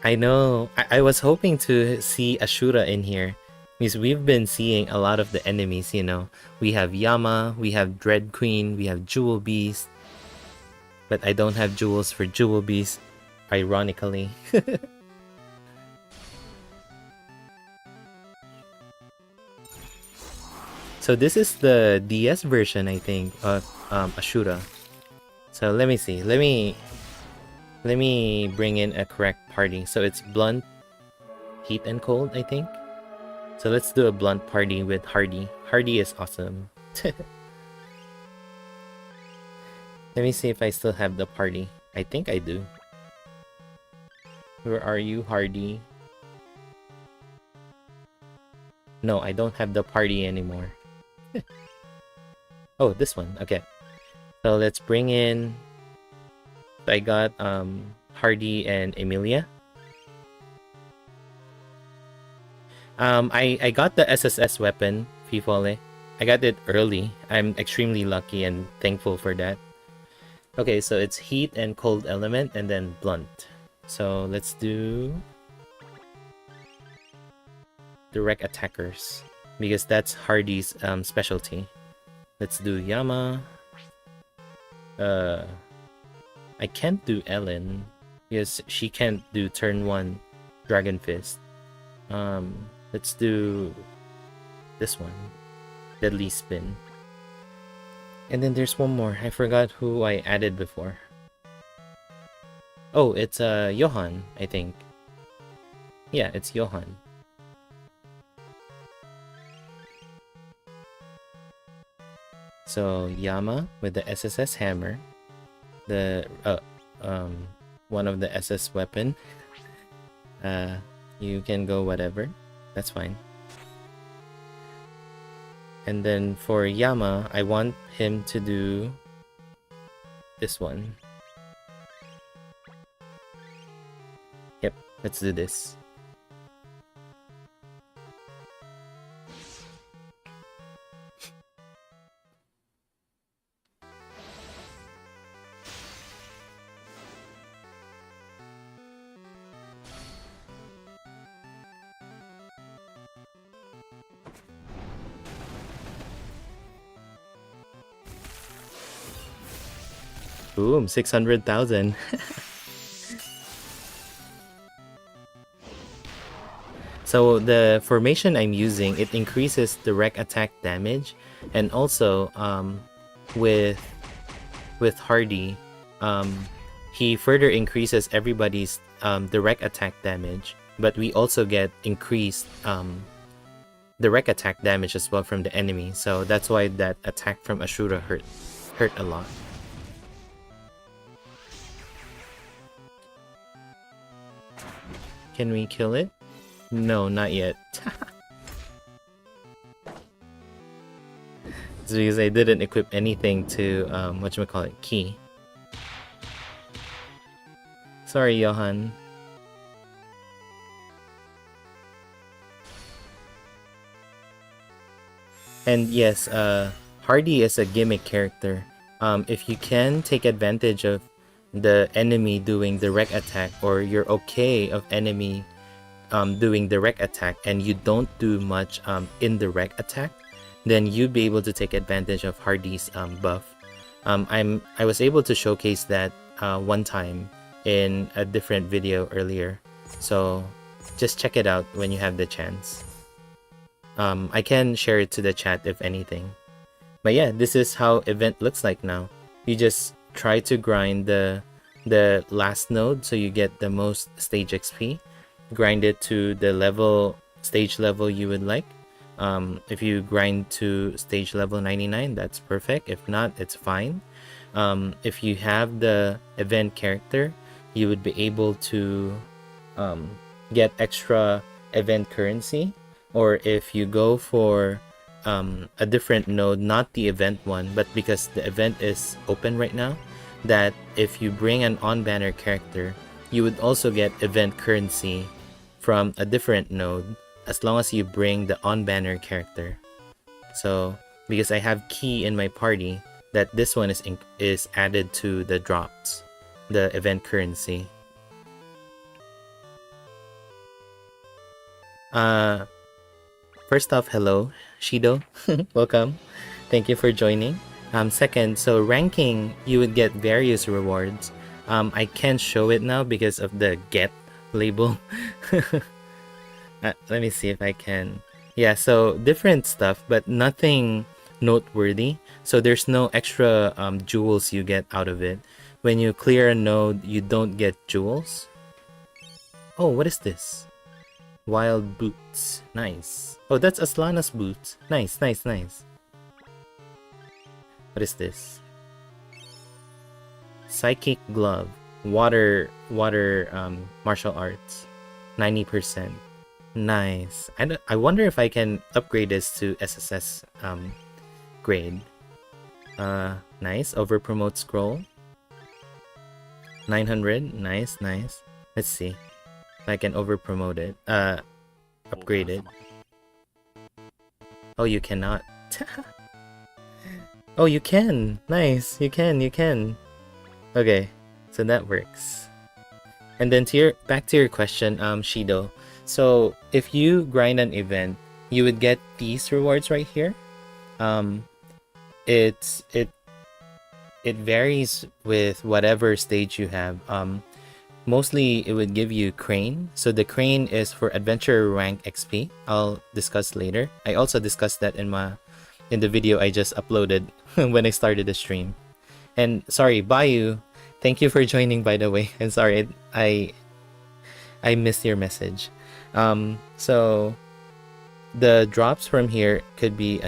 I know. I was hoping to see Ashura in here, because we've been seeing a lot of the enemies, you know. We have Yama, we have Dread Queen, we have Jewel Beast. But I don't have jewels for Jewel Beast, ironically. So this is the DS version, I think, of Ashura. So let me see. Let me bring in a correct party. So it's blunt, heat, and cold, I think. So let's do a blunt party with Hardy. Hardy is awesome. Let me see if I still have the party. I think I do. Where are you, Hardy? No, I don't have the party anymore. Oh, this one. Okay. So let's bring in... I got Hardy and Emilia. I got the SSS weapon, Fifole. I got it early. I'm extremely lucky and thankful for that. Okay, so it's heat and cold element and then blunt. So let's do direct attackers, because that's Hardy's specialty. Let's do Yama. I can't do Ellen because she can't do turn 1 Dragon Fist. Let's do this one. Deadly Spin. And then there's one more. I forgot who I added before. Oh, it's Johan, I think. Yeah, it's Johan. So Yama with the SSS hammer, the one of the SS weapon. You can go whatever. That's fine. And then for Yama, I want him to do this one. Yep, let's do this. Boom, 600,000. So the formation I'm using, it increases direct attack damage, and also with Hardy, he further increases everybody's direct attack damage, but we also get increased direct attack damage as well from the enemy. So that's why that attack from Ashura hurt a lot. Can we kill it? No, not yet. It's because I didn't equip anything to whatchamacallit, key. Sorry, Johan. And yes, Hardy is a gimmick character. If you can take advantage of the enemy doing direct attack, or you're okay of enemy doing direct attack and you don't do much indirect attack, then you'd be able to take advantage of Hardy's buff. I was able to showcase that one time in a different video earlier, so just check it out when you have the chance. I can share it to the chat if anything. But yeah, this is how event looks like now. You just try to grind the last node so you get the most stage XP. Grind it to the stage level you would like. If you grind to stage level 99, that's perfect. If not, it's fine. If you have the event character, you would be able to get extra event currency. Or if you go for a different node, not the event one, but because the event is open right now, that if you bring an on-banner character, you would also get event currency from a different node as long as you bring the on-banner character. So because I have key in my party, that this one is added to the drops, the event currency. First off, hello Shido. Welcome, thank you for joining. Second, so ranking, you would get various rewards. I can't show it now because of the get label. Let me see if I can. Yeah, so different stuff, but nothing noteworthy. So there's no extra jewels you get out of it. When you clear a node, you don't get jewels. Oh, what is this? Wild boots. Nice. Oh, that's Aslana's boots. Nice, nice, nice. What is this? Psychic glove. Water martial arts. 90%. Nice. I wonder if I can upgrade this to SSS grade. Nice. Over promote scroll. 900. Nice, nice. Let's see if I can over promote it. Upgrade it. Oh, you cannot. Oh, you can. Nice. You can. Okay, so that works. And then back to your question, Shido. So if you grind an event, you would get these rewards right here. It varies with whatever stage you have. mostly it would give you crane. So the crane is for adventure rank XP. I'll discuss later. I also discussed that in the video I just uploaded when I started the stream. And sorry, Bayu, thank you for joining, by the way. And sorry, I missed your message. So the drops from here could be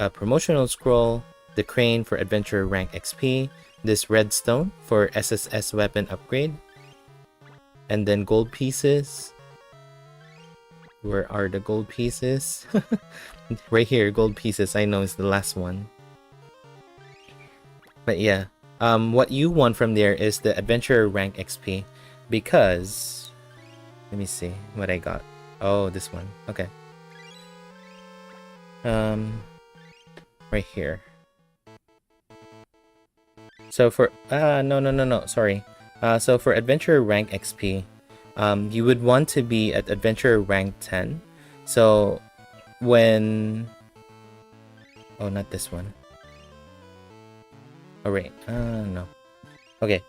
a promotional scroll, the crane for adventure rank XP, this redstone for SSS weapon upgrade, and then gold pieces. Where are the gold pieces? Right here, gold pieces. I know is the last one. But yeah, what you want from there is the adventure rank XP, because let me see what I got. Oh, this one. Okay. Right here. So for no, sorry. So for adventure rank XP, you would want to be at adventure rank 10. So when not this one. Oh wait, no. Okay.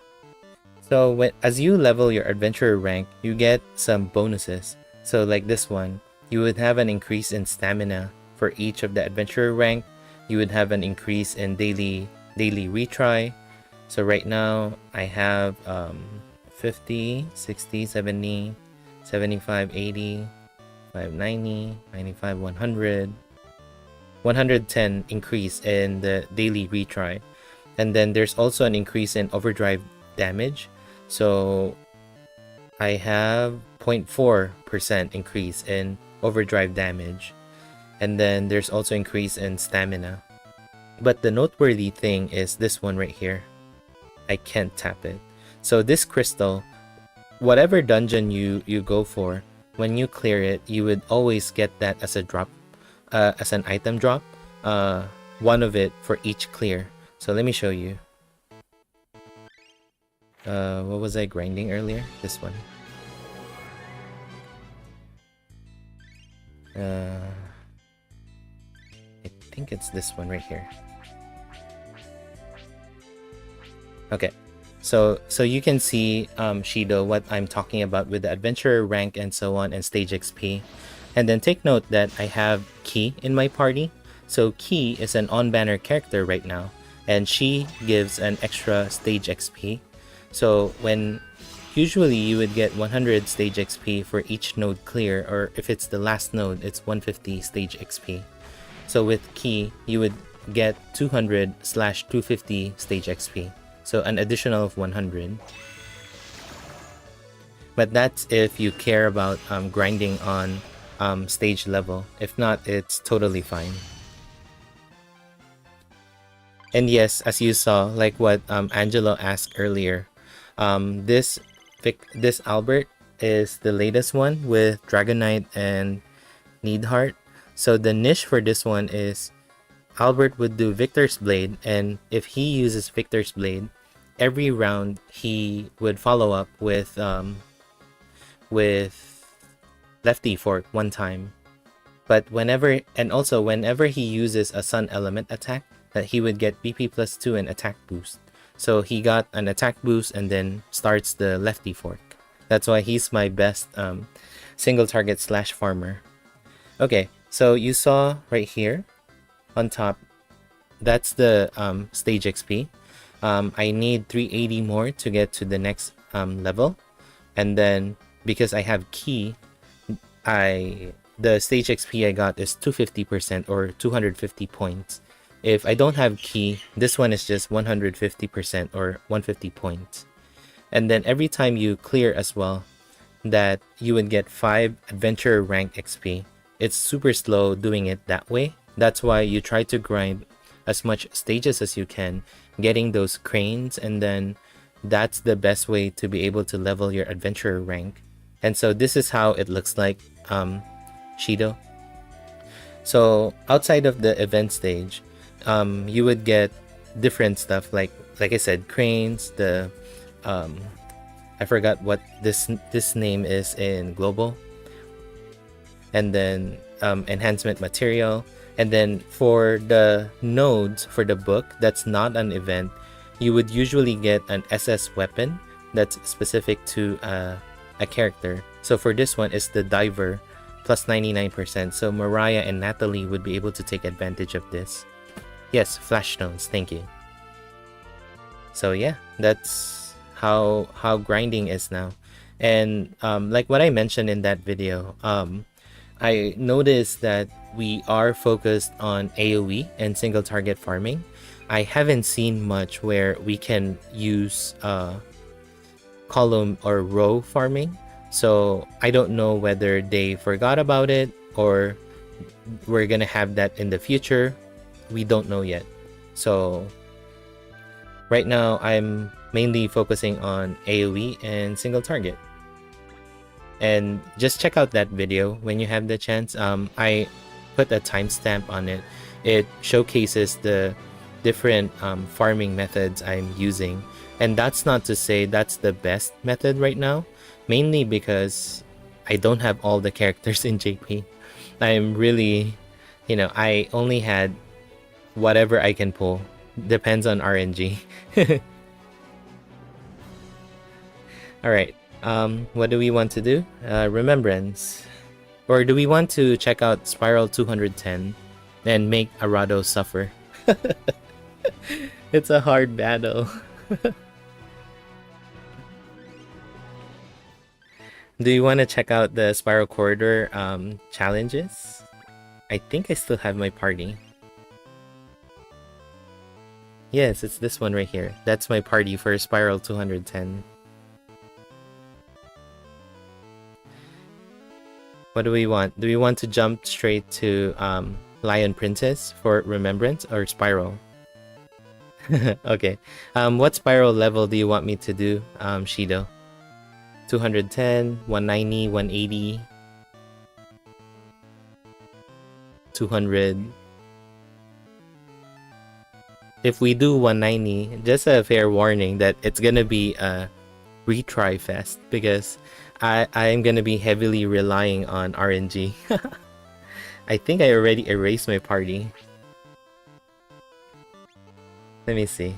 So as you level your adventure rank, you get some bonuses. So like this one, you would have an increase in stamina for each of the adventure rank. You would have an increase in daily retry. So right now I have 50, 60, 70, 75, 80, 590, 95, 100, 110 increase in the daily retry. And then there's also an increase in overdrive damage. So I have 0.4% increase in overdrive damage. And then there's also increase in stamina. But the noteworthy thing is this one right here. I can't tap it. So this crystal, whatever dungeon you go for, when you clear it, you would always get that as a drop, as an item drop, one of it for each clear. So let me show you. What was I grinding earlier? This one. I think it's this one right here. Okay, so you can see Shido, what I'm talking about with the adventure rank and so on and stage XP. And then take note that I have Key in my party. So Key is an on-banner character right now, and she gives an extra stage XP. So when usually you would get 100 stage XP for each node clear, or if it's the last node, it's 150 stage XP. So with Key, you would get 200/250 stage XP. So an additional of 100. But that's if you care about grinding on stage level. If not, it's totally fine. And yes, as you saw, like what Angelo asked earlier, this Albert is the latest one with Dragonite and Needheart. So the niche for this one is Albert would do Victor's Blade, and if he uses Victor's Blade, every round he would follow up with Lefty Fork one time. But whenever he uses a Sun Element attack, that he would get BP +2 and attack boost. So he got an attack boost and then starts the Lefty Fork. That's why he's my best single target / farmer. Okay, so you saw right here on top, that's the stage XP. I need 380 more to get to the next level, and then because I have Key, the stage XP I got is 250% or 250 points. If I don't have Key, this one is just 150% or 150 points. And then every time you clear as well, that you would get 5 adventure rank XP. It's super slow doing it that way. That's why you try to grind as much stages as you can, getting those cranes, and then that's the best way to be able to level your adventure rank. And so this is how it looks like, Shido. So outside of the event stage, you would get different stuff like I said, cranes, the I forgot what this name is in global, and then enhancement material. And then for the nodes for the book, that's not an event, you would usually get an SS weapon that's specific to a character. So for this one, it's the Diver plus 99%. So Mariah and Natalie would be able to take advantage of this. Yes, Flash Stones, thank you. So yeah, that's how grinding is now. And like what I mentioned in that video, I noticed that we are focused on AoE and single target farming. I haven't seen much where we can use column or row farming. So I don't know whether they forgot about it or we're gonna have that in the future. We don't know yet. So right now I'm mainly focusing on AoE and single target. And just check out that video when you have the chance. I put a timestamp on it. It showcases the different farming methods I'm using. And that's not to say that's the best method right now, mainly because I don't have all the characters in JP. I'm really, I only had whatever I can pull. Depends on RNG. Alright, what do we want to do? Remembrance. Or do we want to check out Spiral 210 and make Arado suffer? It's a hard battle. Do you want to check out the Spiral Corridor challenges? I think I still have my party. Yes, it's this one right here. That's my party for Spiral 210. What do we want? Do we want to jump straight to Lion Princess for Remembrance or Spiral? Okay. What Spiral level do you want me to do, Shido? 210, 190, 180, 200. If we do 190, just a fair warning that it's gonna be a retry fest because I am gonna be heavily relying on RNG. I think I already erased my party. Let me see.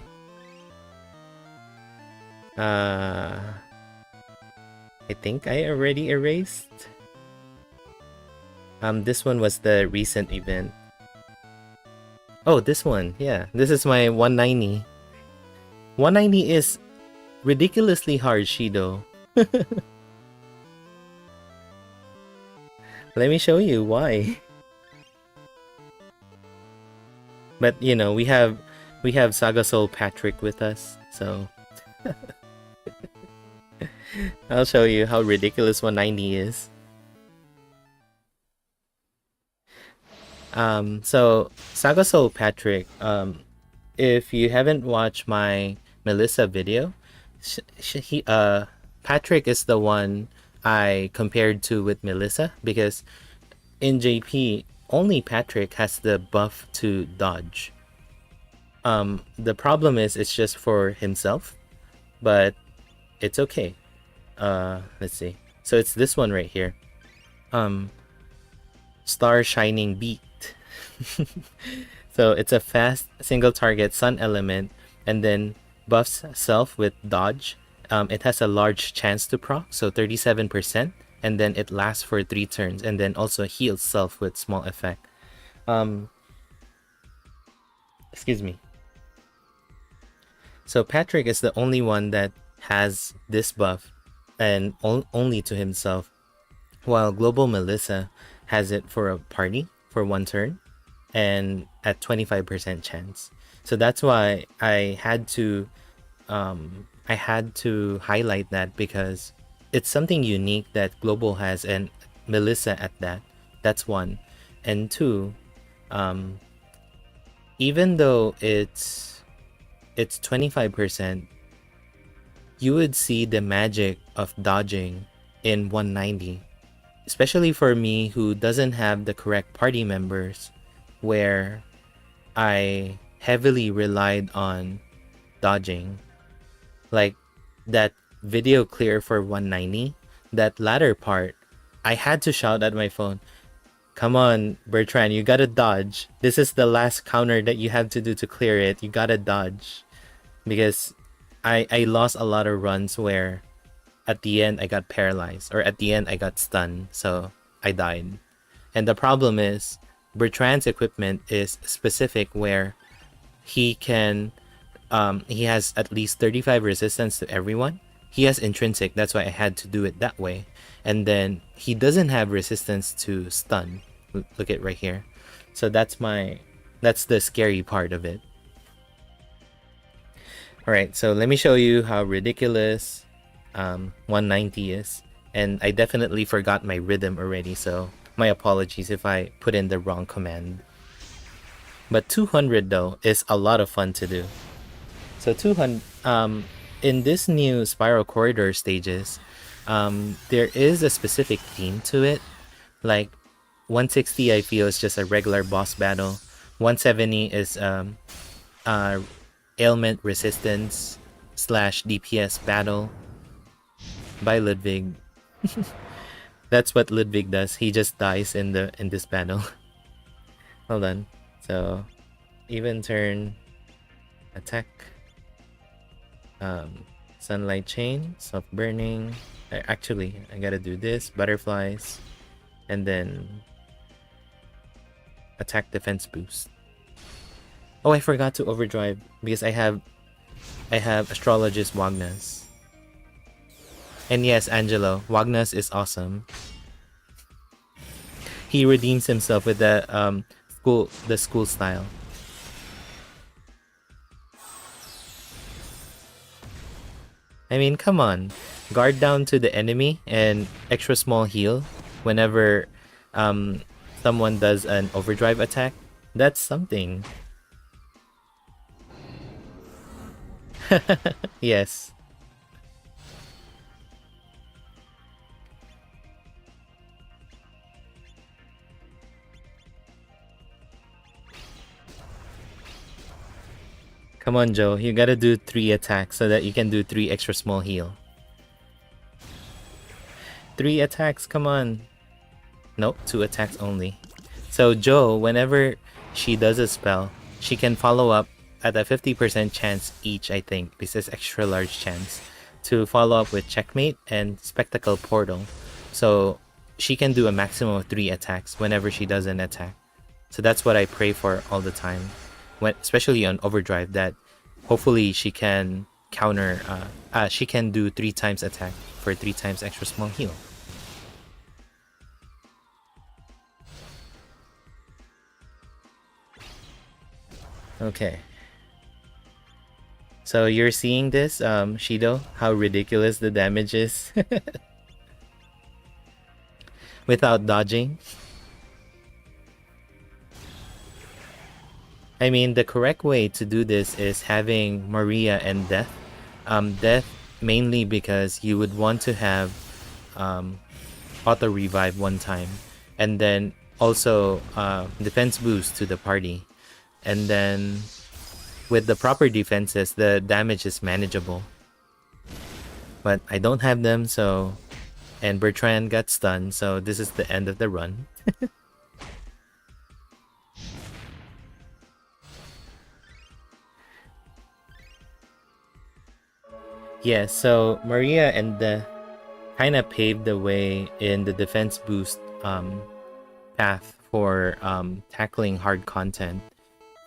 I think I already erased. This one was the recent event. Oh, this one. Yeah, this is my 190. 190 is ridiculously hard, Shido. Let me show you why. But we have Saga Soul Patrick with us, so I'll show you how ridiculous 190 is. So Saga Soul Patrick, if you haven't watched my Melissa video, Patrick is the one I compared to with Melissa because in JP only Patrick has the buff to dodge. The problem is it's just for himself, but it's okay. Let's see. So it's this one right here. Star Shining Beat. So it's a fast single target sun element and then buffs self with dodge. It has a large chance to proc, so 37%, and then it lasts for 3 turns and then also heals self with small effect. Excuse me. So Patrick is the only one that has this buff and only to himself, while Global Melissa has it for a party for 1 turn and at 25% chance. So that's why I had to highlight that because it's something unique that Global has and Melissa at that. That's one. And two, even though it's 25%, you would see the magic of dodging in 190. Especially for me who doesn't have the correct party members, where I heavily relied on dodging. Like that video clear for 190, that latter part, I had to shout at my phone, "Come on, Bertrand, you gotta dodge. This is the last counter that you have to do to clear it. You gotta dodge." Because I lost a lot of runs where at the end I got paralyzed, or at the end I got stunned, so I died. And the problem is Bertrand's equipment is specific where he can he has at least 35 resistance to everyone. He has intrinsic, that's why I had to do it that way. And then he doesn't have resistance to stun. Look at right here. So that's the scary part of it. Alright, so let me show you how ridiculous 190 is. And I definitely forgot my rhythm already, so my apologies if I put in the wrong command. But 200 though is a lot of fun to do. So 200 in this new spiral corridor stages, there is a specific theme to it. Like 160 I feel is just a regular boss battle. 170 is ailment resistance / DPS battle by Ludwig. That's what Ludwig does. He just dies in this battle. Hold on. So even turn attack. Sunlight chain, soft burning. Actually, I gotta do this. Butterflies, and then attack defense boost. Oh, I forgot to overdrive because I have astrologist Wagnas. And yes, Angelo, Wagnas is awesome. He redeems himself with the school style. I mean, come on. Guard down to the enemy and extra small heal whenever someone does an overdrive attack. That's something. Yes. Come on, Joe. You gotta do 3 attacks so that you can do 3 extra small heal. 3 attacks, come on. Nope, 2 attacks only. So Joe, whenever she does a spell, she can follow up at a 50% chance each, I think. This is extra large chance to follow up with Checkmate and Spectacle Portal. So she can do a maximum of 3 attacks whenever she does an attack. So that's what I pray for all the time. Especially on overdrive, that hopefully she can counter she can do 3 times attack for 3 times extra small heal. Okay, so you're seeing this, Shido, how ridiculous the damage is without dodging. I mean, the correct way to do this is having Maria and Death. Death mainly because you would want to have auto revive 1 time, and then also defense boost to the party. And then with the proper defenses, the damage is manageable. But I don't have them, so... And Bertrand got stunned, so this is the end of the run. Yeah, so Maria and the kinda paved the way in the defense boost path for tackling hard content.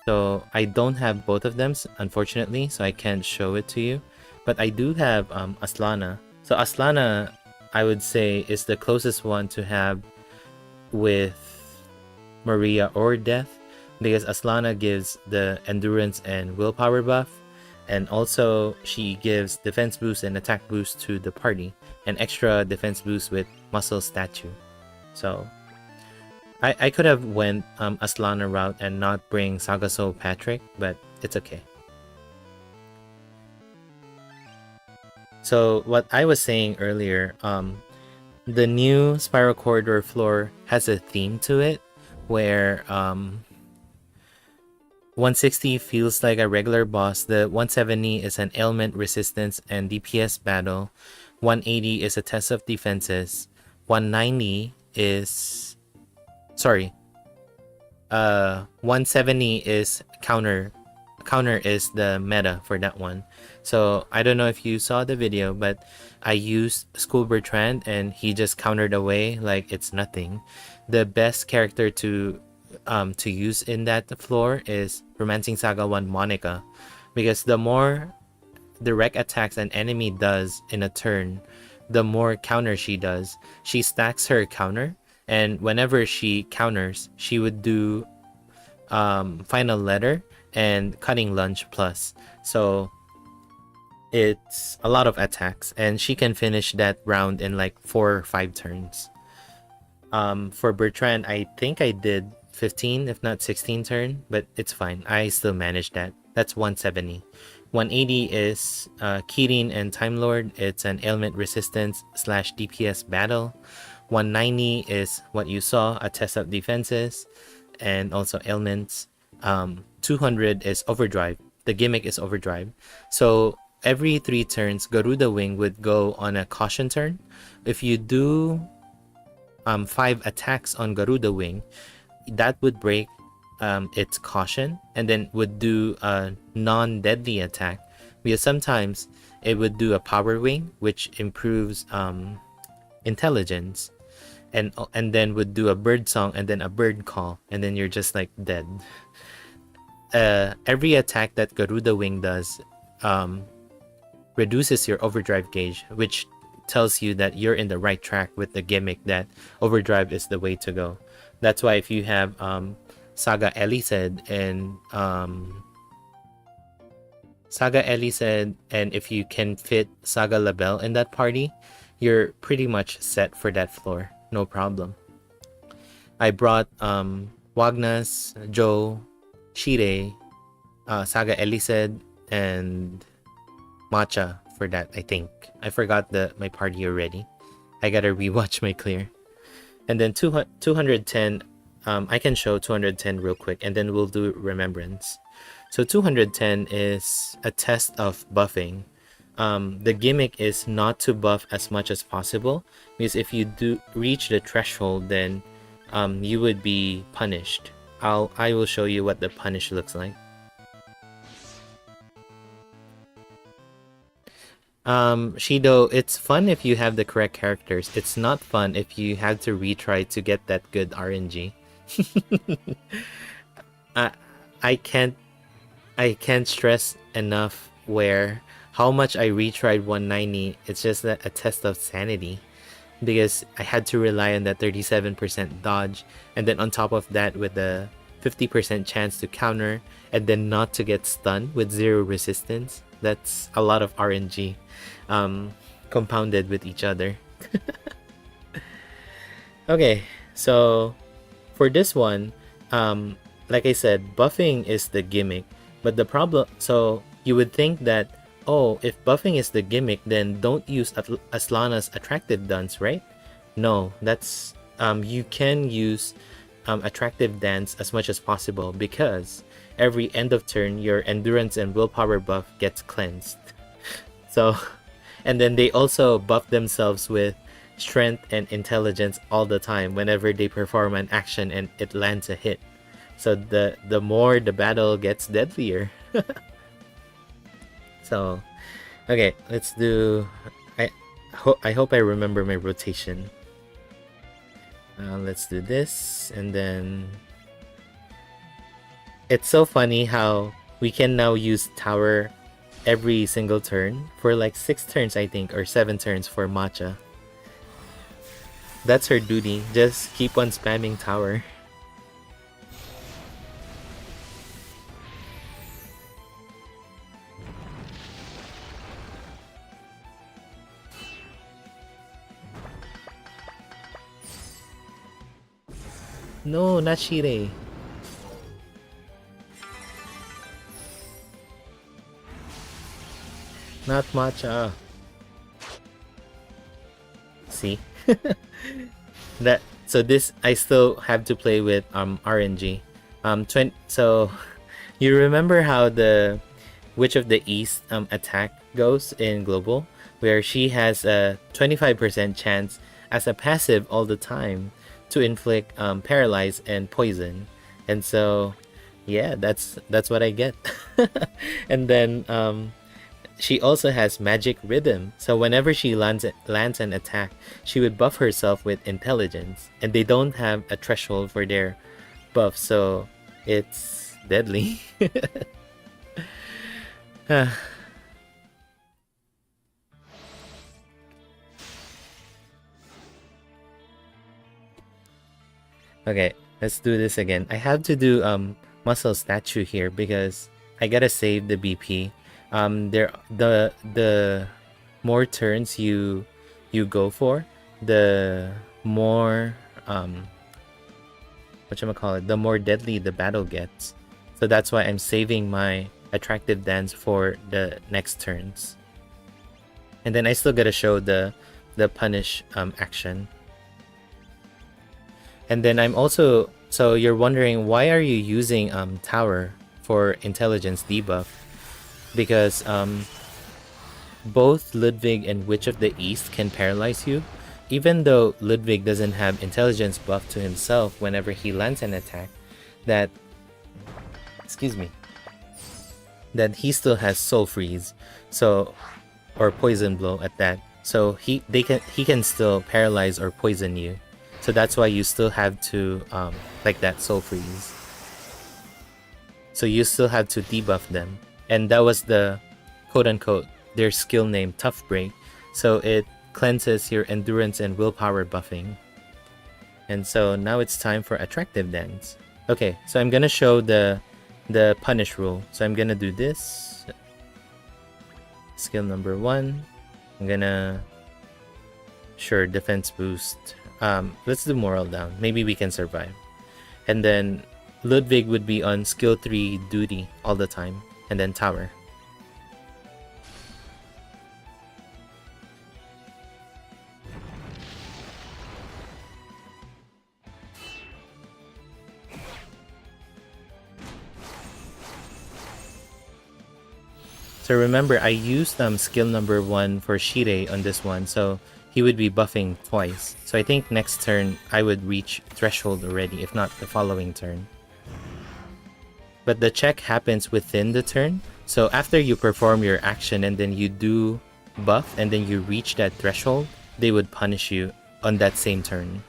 So I don't have both of them, unfortunately, so I can't show it to you. But I do have Aslana. So Aslana, I would say, is the closest one to have with Maria or Death, because Aslana gives the endurance and willpower buff, and also she gives defense boost and attack boost to the party, and extra defense boost with muscle statue. So I could have went Aslana route and not bring SaGa Soul Patrick, but it's okay. So what I was saying earlier, the new Spiral Corridor floor has a theme to it, where 160 feels like a regular boss, the 170 is an ailment resistance and DPS battle, 180 is a test of defenses, 190 is... Sorry. 170 is counter counter is the meta for that one. So I don't know if you saw the video, but I used School Bertrand and he just countered away like it's nothing. The best character to use in that floor is Romancing Saga 1 Monica, because the more direct attacks an enemy does in a turn, the more counter she does. She stacks her counter, and whenever she counters, she would do Final Letter and Cutting Lunge plus. So it's a lot of attacks, and she can finish that round in like 4 or 5 turns. For Bertrand, I think I did 15 if not 16 turn, but it's fine. I still managed that. That's 170. 180 is Kirin and Time Lord. It's an ailment resistance / DPS battle. 190 is what you saw, a test of defenses and also ailments. 200 is overdrive. The gimmick is overdrive. So every 3 turns, Garuda Wing would go on a caution turn. If you do 5 attacks on Garuda Wing, that would break its caution, and then would do a non-deadly attack, because sometimes it would do a power wing, which improves intelligence, and then would do a bird song and then a bird call, and then you're just like dead. Every attack that Garuda Wing does reduces your overdrive gauge, which tells you that you're in the right track with the gimmick that overdrive is the way to go. That's why if you have SaGa Re and SaGa Re, and if you can fit SaGa Labelle in that party, you're pretty much set for that floor, no problem. I brought Wagnas, Joe, Shire, SaGa Re, and Matcha for that. I think I forgot my party already. I gotta rewatch my clear. And then 210, I can show 210 real quick, and then we'll do Remembrance. So 210 is a test of buffing. The gimmick is not to buff as much as possible, because if you do reach the threshold, then you would be punished. I will show you what the punish looks like. Shido, it's fun if you have the correct characters. It's not fun if you have to retry to get that good RNG. I can't stress enough how much I retried 190. It's just a test of sanity, because I had to rely on that 37% dodge, and then on top of that with the 50% chance to counter, and then not to get stunned with 0 resistance. That's a lot of RNG compounded with each other. Okay, so for this one, like I said, buffing is the gimmick, but the problem, so you would think that, oh, if buffing is the gimmick, then don't use Aslana's attractive dance, right? No, that's you can use attractive dance as much as possible, because every end of turn your endurance and willpower buff gets cleansed. So, and then they also buff themselves with strength and intelligence all the time whenever they perform an action and it lands a hit. So the more the battle gets deadlier. So, okay, let's do. I hope I remember my rotation. Let's do this, and then it's so funny how we can now use tower every single turn for like 6 turns, I think, or 7 turns for Matcha. That's her duty. Just keep on spamming tower. No, not Shire. Not Matcha. See? So this, I still have to play with RNG. So you remember how the Witch of the East attack goes in global, where she has a 25% chance as a passive all the time to inflict paralyze and poison. And so Yeah, that's what I get. And then she also has magic rhythm. So whenever she lands an attack, she would buff herself with intelligence. And they don't have a threshold for their buff, so it's deadly. Okay, let's do this again. I have to do muscle statue here because I gotta save the BP. The more turns you go for, the more whatchamacallit, the more deadly the battle gets. So that's why I'm saving my attractive dance for the next turns. And then I still gotta show the punish action. And then I'm also, so you're wondering, why are you using tower for intelligence debuff? Because both Ludwig and Witch of the East can paralyze you. Even though Ludwig doesn't have intelligence buff to himself whenever he lands an attack, that, excuse me, that he still has soul freeze, so, or poison blow at that. So he can still paralyze or poison you. So that's why you still have to like that soul freeze. So you still have to debuff them. And that was the quote unquote their skill name, Tough Break. So it cleanses your endurance and willpower buffing. And so now it's time for attractive dance. Okay, so I'm gonna show the punish rule. So I'm gonna do this. Skill number 1. I'm gonna, sure, defense boost. Let's do moral down. Maybe we can survive. And then Ludwig would be on skill 3 duty all the time. And then tower. So remember, I used skill number 1 for Shire on this one, so he would be buffing twice. So I think next turn I would reach threshold already, if not the following turn. But the check happens within the turn, so after you perform your action and then you do buff and then you reach that threshold, they would punish you on that same turn.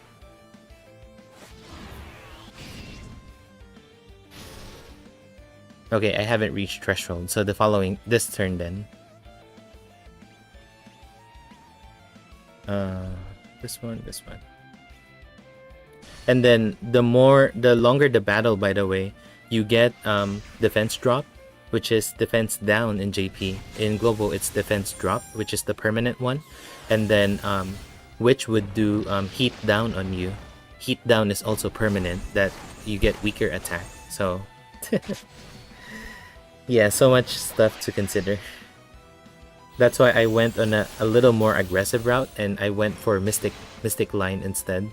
Okay, I haven't reached threshold, so this turn then. This one. And then the longer the battle, by the way, you get defense drop, which is defense down in JP. In global, it's defense drop, which is the permanent one. And then which would do heat down on you. Heat down is also permanent, that you get weaker attack. So yeah, so much stuff to consider. That's why I went on a little more aggressive route, and I went for Mystic line instead.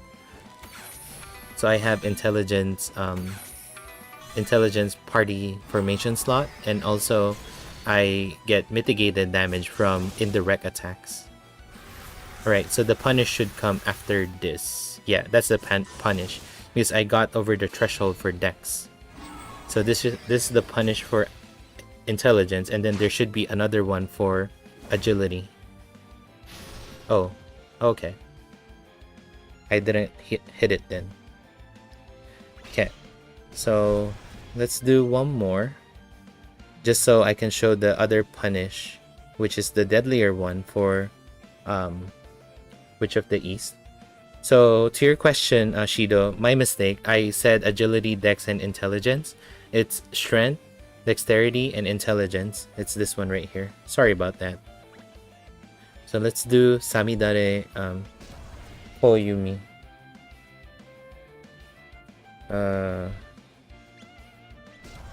So I have intelligence party formation slot, and also I get mitigated damage from indirect attacks. Alright, so the punish should come after this. Yeah, that's the punish, because I got over the threshold for dex. So this is the punish for intelligence, and then there should be another one for agility. Oh, okay. I didn't hit it then. Okay, so let's do one more, just so I can show the other punish, which is the deadlier one for Witch of the East. So to your question, Shido, my mistake. I said agility, dex, and intelligence. It's strength, dexterity, and intelligence. It's this one right here. Sorry about that. So let's do Samidare Koyumi.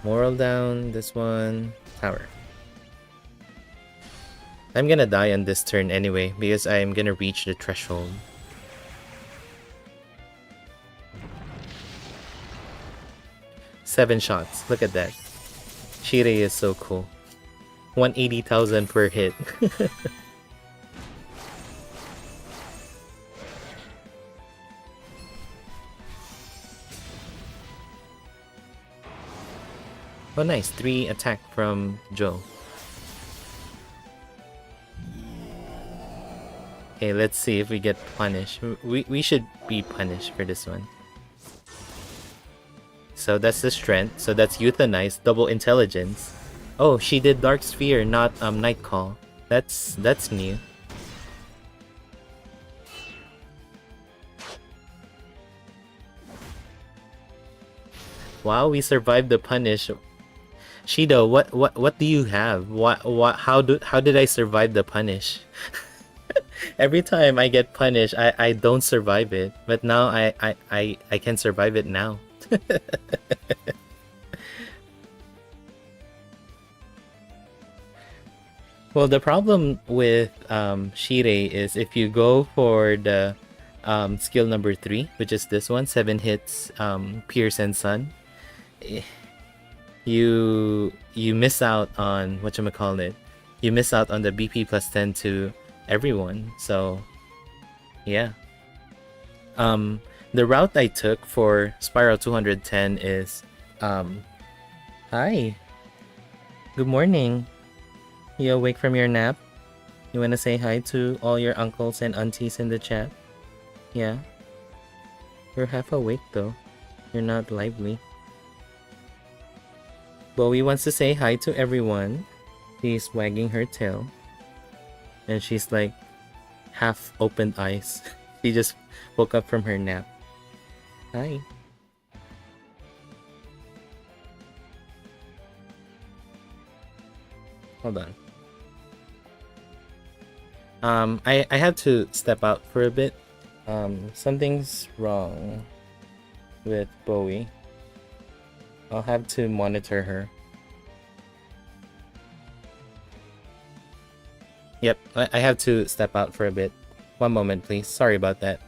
Moral down, this one, tower. I'm gonna die on this turn anyway, because I'm gonna reach the threshold. Seven shots, look at that. Shire is so cool. 180,000 per hit. Oh, nice. 3 attack from Joe. Okay, let's see if we get punished. We should be punished for this one. So that's the strength. So that's euthanize, double intelligence. Oh, she did Dark Sphere, not Night Call. That's new. Wow, we survived the punish. Shido, what do you have? How did I survive the punish? Every time I get punished, I don't survive it. But now I can survive it now. Well, the problem with Shirei is if you go for the skill number 3, which is this one, 7 hits, Pierce and Sun, you miss out on whatchamacallit. You miss out on the BP plus 10 to everyone. So yeah. The route I took for Spiral 210 is hi. Good morning. You awake from your nap? You wanna say hi to all your uncles and aunties in the chat? Yeah. You're half awake though. You're not lively. Bowie wants to say hi to everyone. She's wagging her tail. And she's like half opened eyes. She just woke up from her nap. Hi. Hold on. I have to step out for a bit. Something's wrong with Bowie. I'll have to monitor her. Yep, I have to step out for a bit. One moment, please. Sorry about that.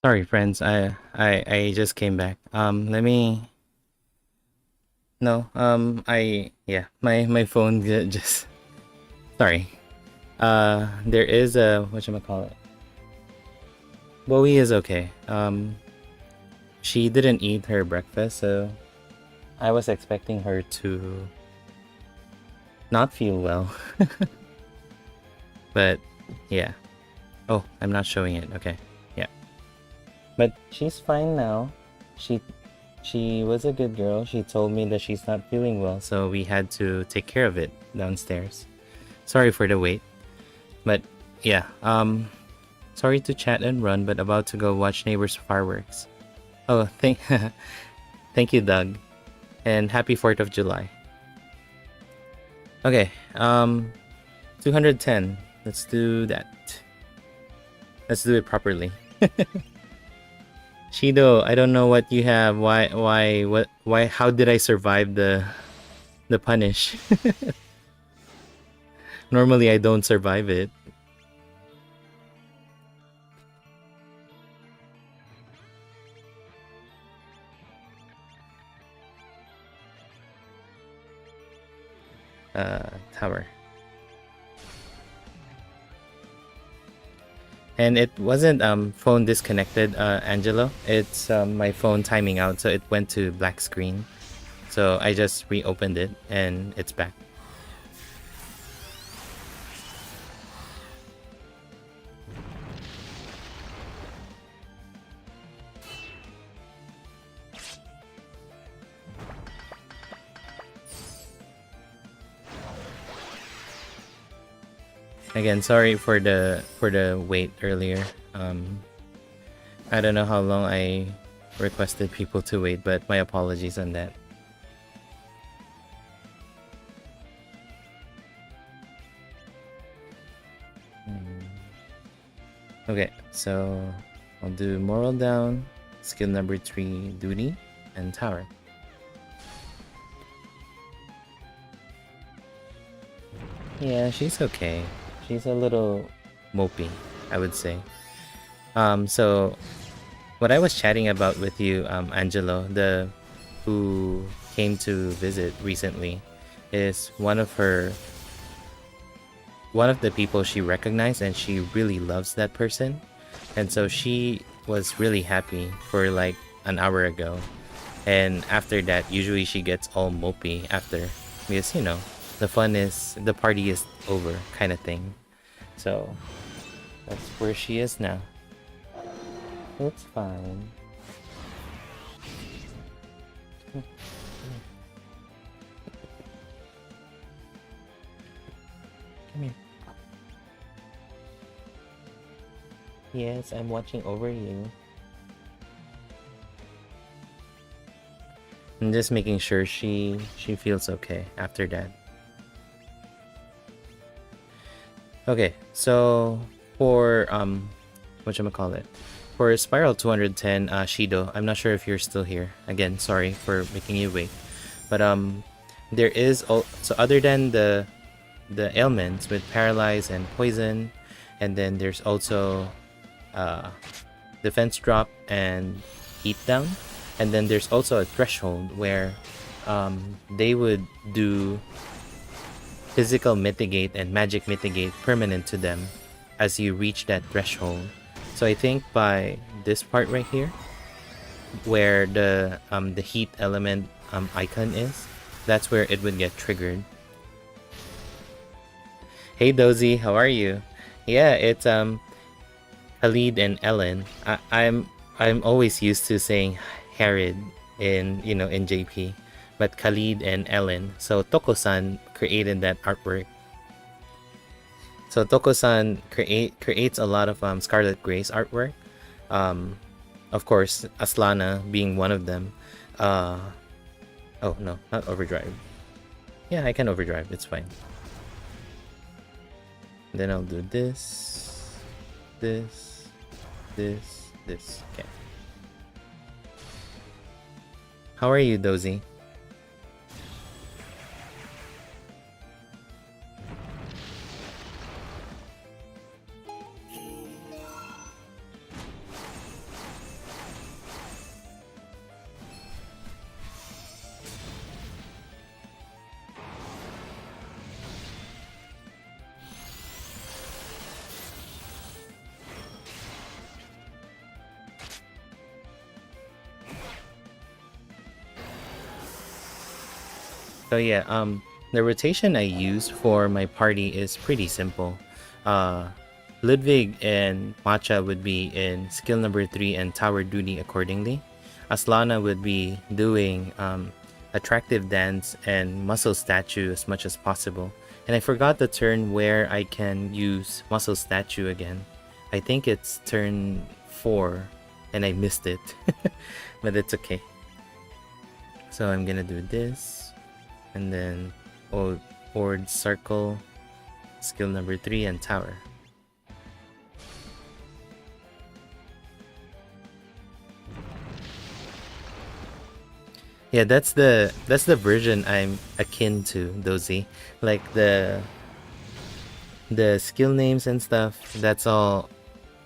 Sorry, friends. I just came back. Let me. No. Yeah. My phone just. Sorry. There is a whatchamacallit. Bowie is okay. She didn't eat her breakfast, so I was expecting her to not feel well. But yeah. Oh, I'm not showing it. Okay. Yeah. But she's fine now. She she was a good girl. She told me that she's not feeling well, so we had to take care of it downstairs. Sorry for the wait. But yeah, sorry to chat and run, but about to go watch neighbors fireworks. Oh, thank you, Doug. And happy 4th of July. Okay, 210. Let's do that. Let's do it properly. Shido, I don't know what you have. Why, how did I survive the punish? Normally, I don't survive it. Tower. And it wasn't phone disconnected, Angelo. It's my phone timing out, so it went to black screen. So I just reopened it and it's back. Again, sorry for the wait earlier. I don't know how long I requested people to wait, but my apologies on that. Okay, so I'll do moral down, skill number 3, duty, and tower. Yeah, she's okay. She's a little mopey, I would say. So what I was chatting about with you, Angelo, who came to visit recently, is one of the people she recognized, and she really loves that person. And so she was really happy for like an hour ago. And after that, usually she gets all mopey after, because, you know, the party is over kind of thing. So that's where she is now. It's fine. Come here. Yes, I'm watching over you. I'm just making sure she feels okay after that. Okay, so for whatchamacallit, for Spiral 210, Shido, I'm not sure if you're still here. Again, sorry for making you wait. But there is so other than the ailments with paralyze and poison, and then there's also defense drop and heat down, and then there's also a threshold where they would do physical mitigate and magic mitigate permanent to them as you reach that threshold. So I think by this part right here, where the heat element icon is, that's where it would get triggered. Hey Dozy, how are you? Yeah, it's Khalid and Ellen. I'm always used to saying Khalid in JP, but Khalid and Ellen. So Toko-san created that artwork. So Toko-san creates a lot of Scarlet Grace artwork. Of course, Aslana being one of them. Oh no, not overdrive. Yeah, I can overdrive. It's fine. Then I'll do this, this, this, this. Okay. How are you, Dozy? So yeah, the rotation I use for my party is pretty simple. Ludwig and Matcha would be in skill number 3 and tower duty accordingly. Aslana would be doing attractive dance and muscle statue as much as possible. And I forgot the turn where I can use muscle statue again. I think it's turn 4 and I missed it. But it's okay. So I'm gonna do this and then Ord circle, skill number 3 and tower. Yeah, that's the version I'm akin to, Dozy. Like the skill names and stuff, that's all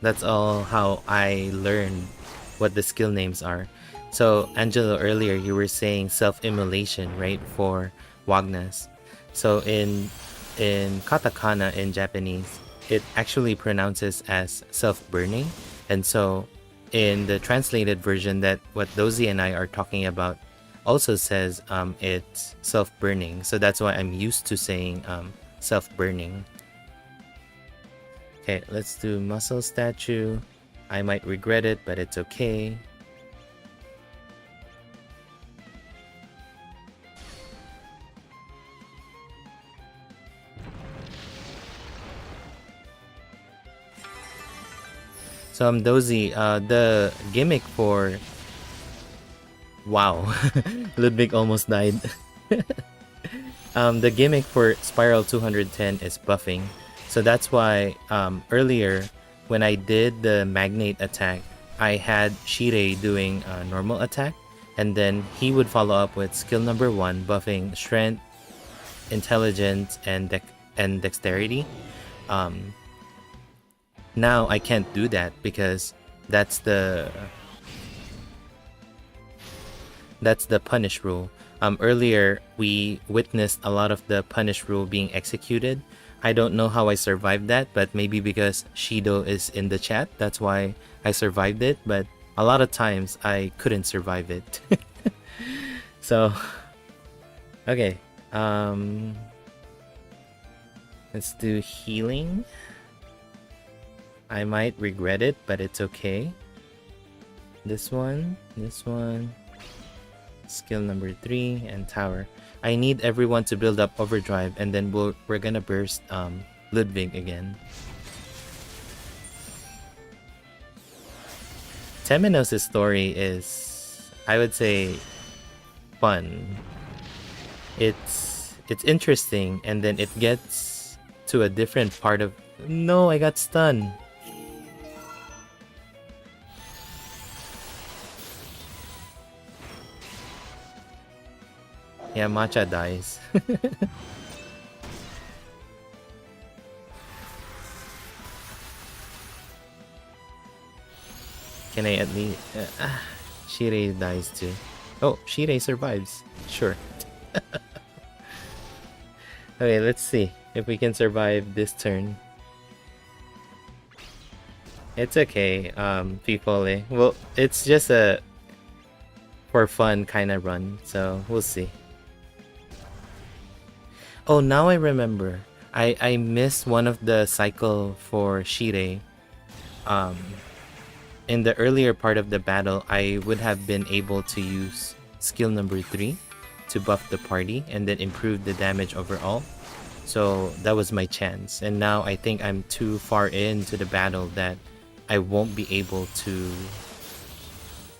how I learned what the skill names are. So Angelo, earlier you were saying self-immolation, right, for Wagnas. So in katakana in Japanese, it actually pronounces as self-burning. And so in the translated version that what Dozy and I are talking about also says it's self-burning. So that's why I'm used to saying self-burning. Okay, let's do muscle statue. I might regret it, but it's okay. So Dozy, the gimmick for... Wow, Ludwig almost died. The gimmick for Spiral 210 is buffing. So that's why earlier when I did the Magnate attack, I had Shirei doing a normal attack. And then he would follow up with skill number 1, buffing strength, intelligence, and dexterity. Now I can't do that because that's the punish rule. Earlier we witnessed a lot of the punish rule being executed. I don't know how I survived that, but maybe because Shido is in the chat, that's why I survived it. But a lot of times I couldn't survive it. So okay, let's do healing. I might regret it, but it's okay. This one, skill number 3 and tower. I need everyone to build up overdrive, and then we're gonna burst Ludwig again. Temenos' story is, I would say, fun. It's interesting, and then it gets to a different part of... No, I got stunned. Yeah, Matcha dies. Can I at least... Shirei dies too. Oh, Shirei survives. Sure. Okay, let's see if we can survive this turn. It's okay, Fifole. Well, it's just a for fun kind of run, so we'll see. Oh, now I remember. I missed one of the cycle for Shirei. In the earlier part of the battle, I would have been able to use skill number 3 to buff the party and then improve the damage overall. So that was my chance. And now I think I'm too far into the battle that I won't be able to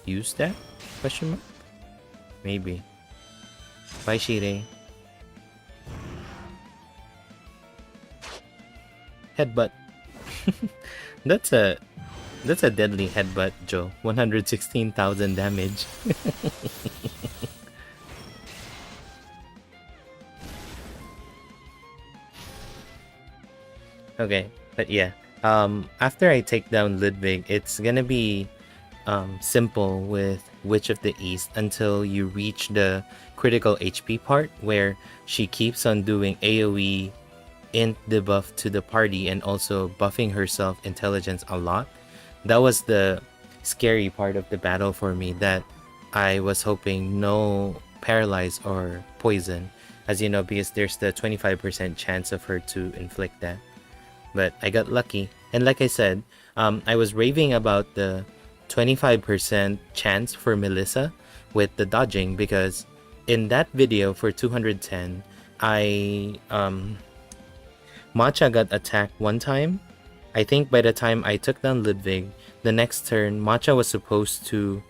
use that? Question mark? Maybe. Bye, Shirei. Headbutt. That's a deadly headbutt, Joe. 116,000 damage. Okay, but yeah. After I take down Ludwig, it's gonna be simple with Witch of the East until you reach the critical HP part where she keeps on doing AoE int debuff to the party and also buffing herself intelligence a lot. That was the scary part of the battle for me, that I was hoping no paralyze or poison. as you know, because there's the 25% chance of her to inflict that. But I got lucky, and like I said, I was raving about the 25% chance for Melissa with the dodging, because in that video for 210, Matcha got attacked one time. I think by the time I took down Ludwig, the next turn Matcha was supposed to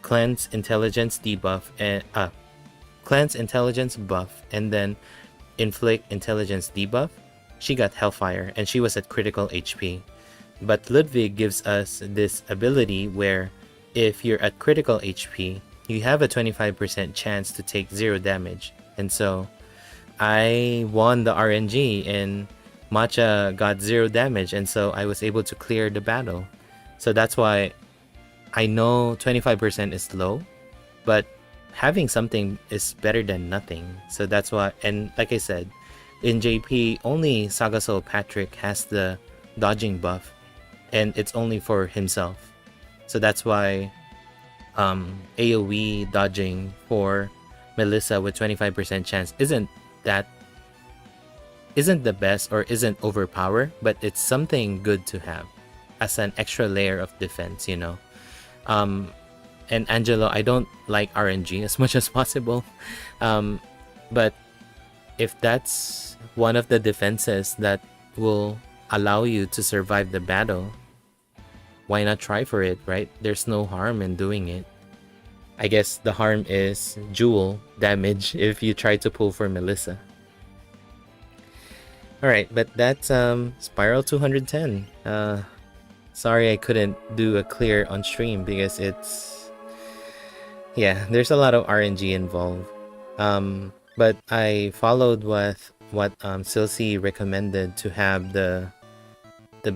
cleanse intelligence debuff and cleanse intelligence buff and then inflict intelligence debuff. She got Hellfire and she was at critical HP. But Ludwig gives us this ability where if you're at critical HP, you have a 25% chance to take 0 damage. And so I won the RNG and Matcha got 0 damage, and so I was able to clear the battle. So that's why I know 25% is low, but having something is better than nothing. So that's why, and like I said, in JP, only Saga Soul Patrick has the dodging buff, and it's only for himself. So that's why AoE dodging for Melissa with 25% chance isn't the best or isn't overpowered, but it's something good to have as an extra layer of defense, you know. And Angelo, I don't like RNG as much as possible, but if that's one of the defenses that will allow you to survive the battle, why not try for it, right? There's no harm in doing it. I guess the harm is jewel damage if you try to pull for Melissa. Alright, but that's Spiral 210. Sorry I couldn't do a clear on stream because it's... yeah, there's a lot of RNG involved. But I followed what Silsey recommended to have the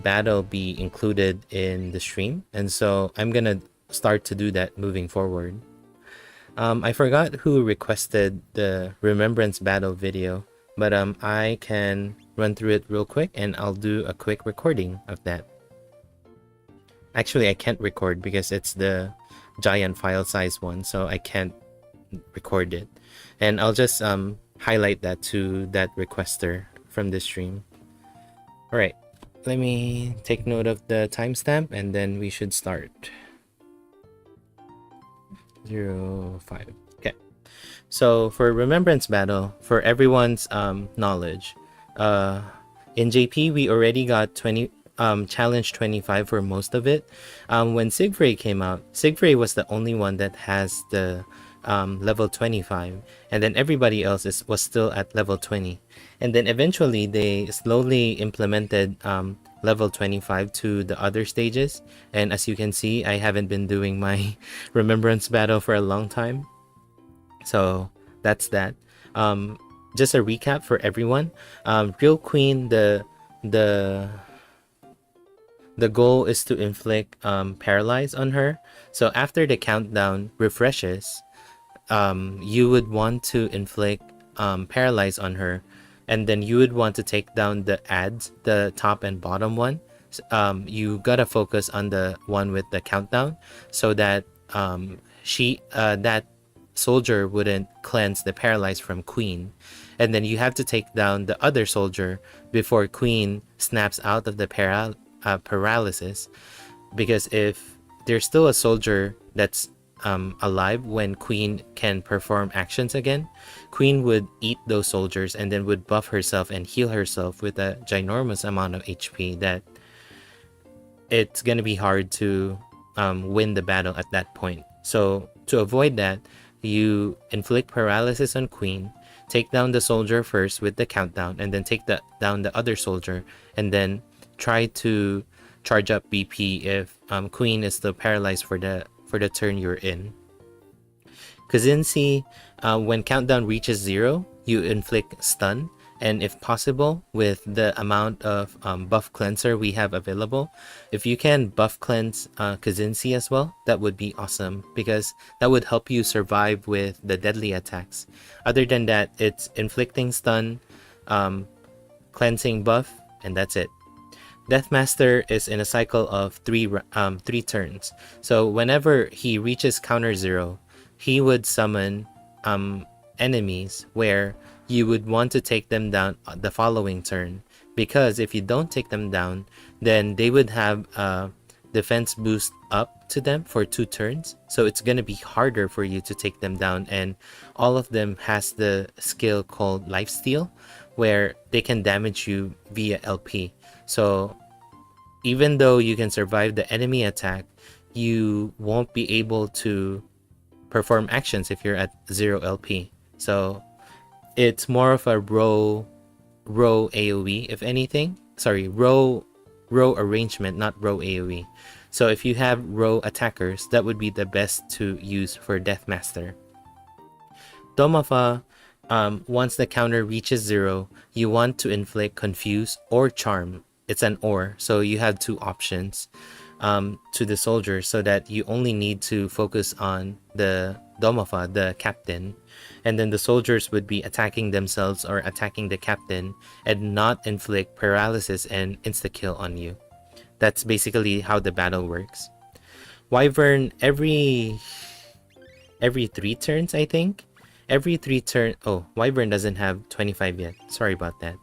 battle be included in the stream, and so I'm gonna start to do that moving forward. I forgot who requested the Remembrance battle video, but I can run through it real quick and I'll do a quick recording of that. Actually, I can't record because it's the giant file size one, so I can't record it. And I'll just highlight that to that requester from the stream. Alright, let me take note of the timestamp and then we should start. 05. Okay. So for Remembrance battle, for everyone's knowledge, in JP we already got challenge 25 for most of it. When Siegfried came out, Siegfried was the only one that has the level 25, and then everybody else was still at level 20. And then eventually they slowly implemented level 25 to the other stages, and as you can see, I haven't been doing my Remembrance battle for a long time, so that's that. Just a recap for everyone. Real Queen, the goal is to inflict paralyze on her. So after the countdown refreshes, you would want to inflict paralyze on her, and then you would want to take down the ads, the top and bottom one. You gotta focus on the one with the countdown so that that soldier wouldn't cleanse the paralyze from Queen. And then you have to take down the other soldier before Queen snaps out of the paralysis, because if there's still a soldier that's alive when Queen can perform actions again, Queen would eat those soldiers and then would buff herself and heal herself with a ginormous amount of HP that it's gonna be hard to win the battle at that point. So to avoid that, you inflict paralysis on Queen, take down the soldier first with the countdown, and then take down the other soldier, and then try to charge up BP if Queen is still paralyzed for the turn you're in. Kazinsi, when countdown reaches 0, you inflict stun, and if possible, with the amount of buff cleanser we have available, if you can buff cleanse Kazinsi as well, that would be awesome, because that would help you survive with the deadly attacks. Other than that, it's inflicting stun, cleansing buff, and that's it. Deathmaster is in a cycle of three turns. So whenever he reaches counter 0, he would summon enemies where you would want to take them down the following turn, because if you don't take them down, then they would have a defense boost up to them for 2 turns, so it's gonna be harder for you to take them down. And all of them has the skill called lifesteal, where they can damage you via LP. So even though you can survive the enemy attack, you won't be able to perform actions if you're at 0 LP. So it's more of a row AoE, if anything. Sorry, row arrangement, not row AoE. So if you have row attackers, that would be the best to use for Deathmaster. Domafa, once the counter reaches 0, you want to inflict Confuse or Charm. It's an or, so you have 2 options to the soldier, so that you only need to focus on the Domafa, the captain, and then the soldiers would be attacking themselves or attacking the captain and not inflict paralysis and insta-kill on you. That's basically how the battle works. Wyvern, every 3 turns, I think. Every 3 turns. Oh, Wyvern doesn't have 25 yet. Sorry about that.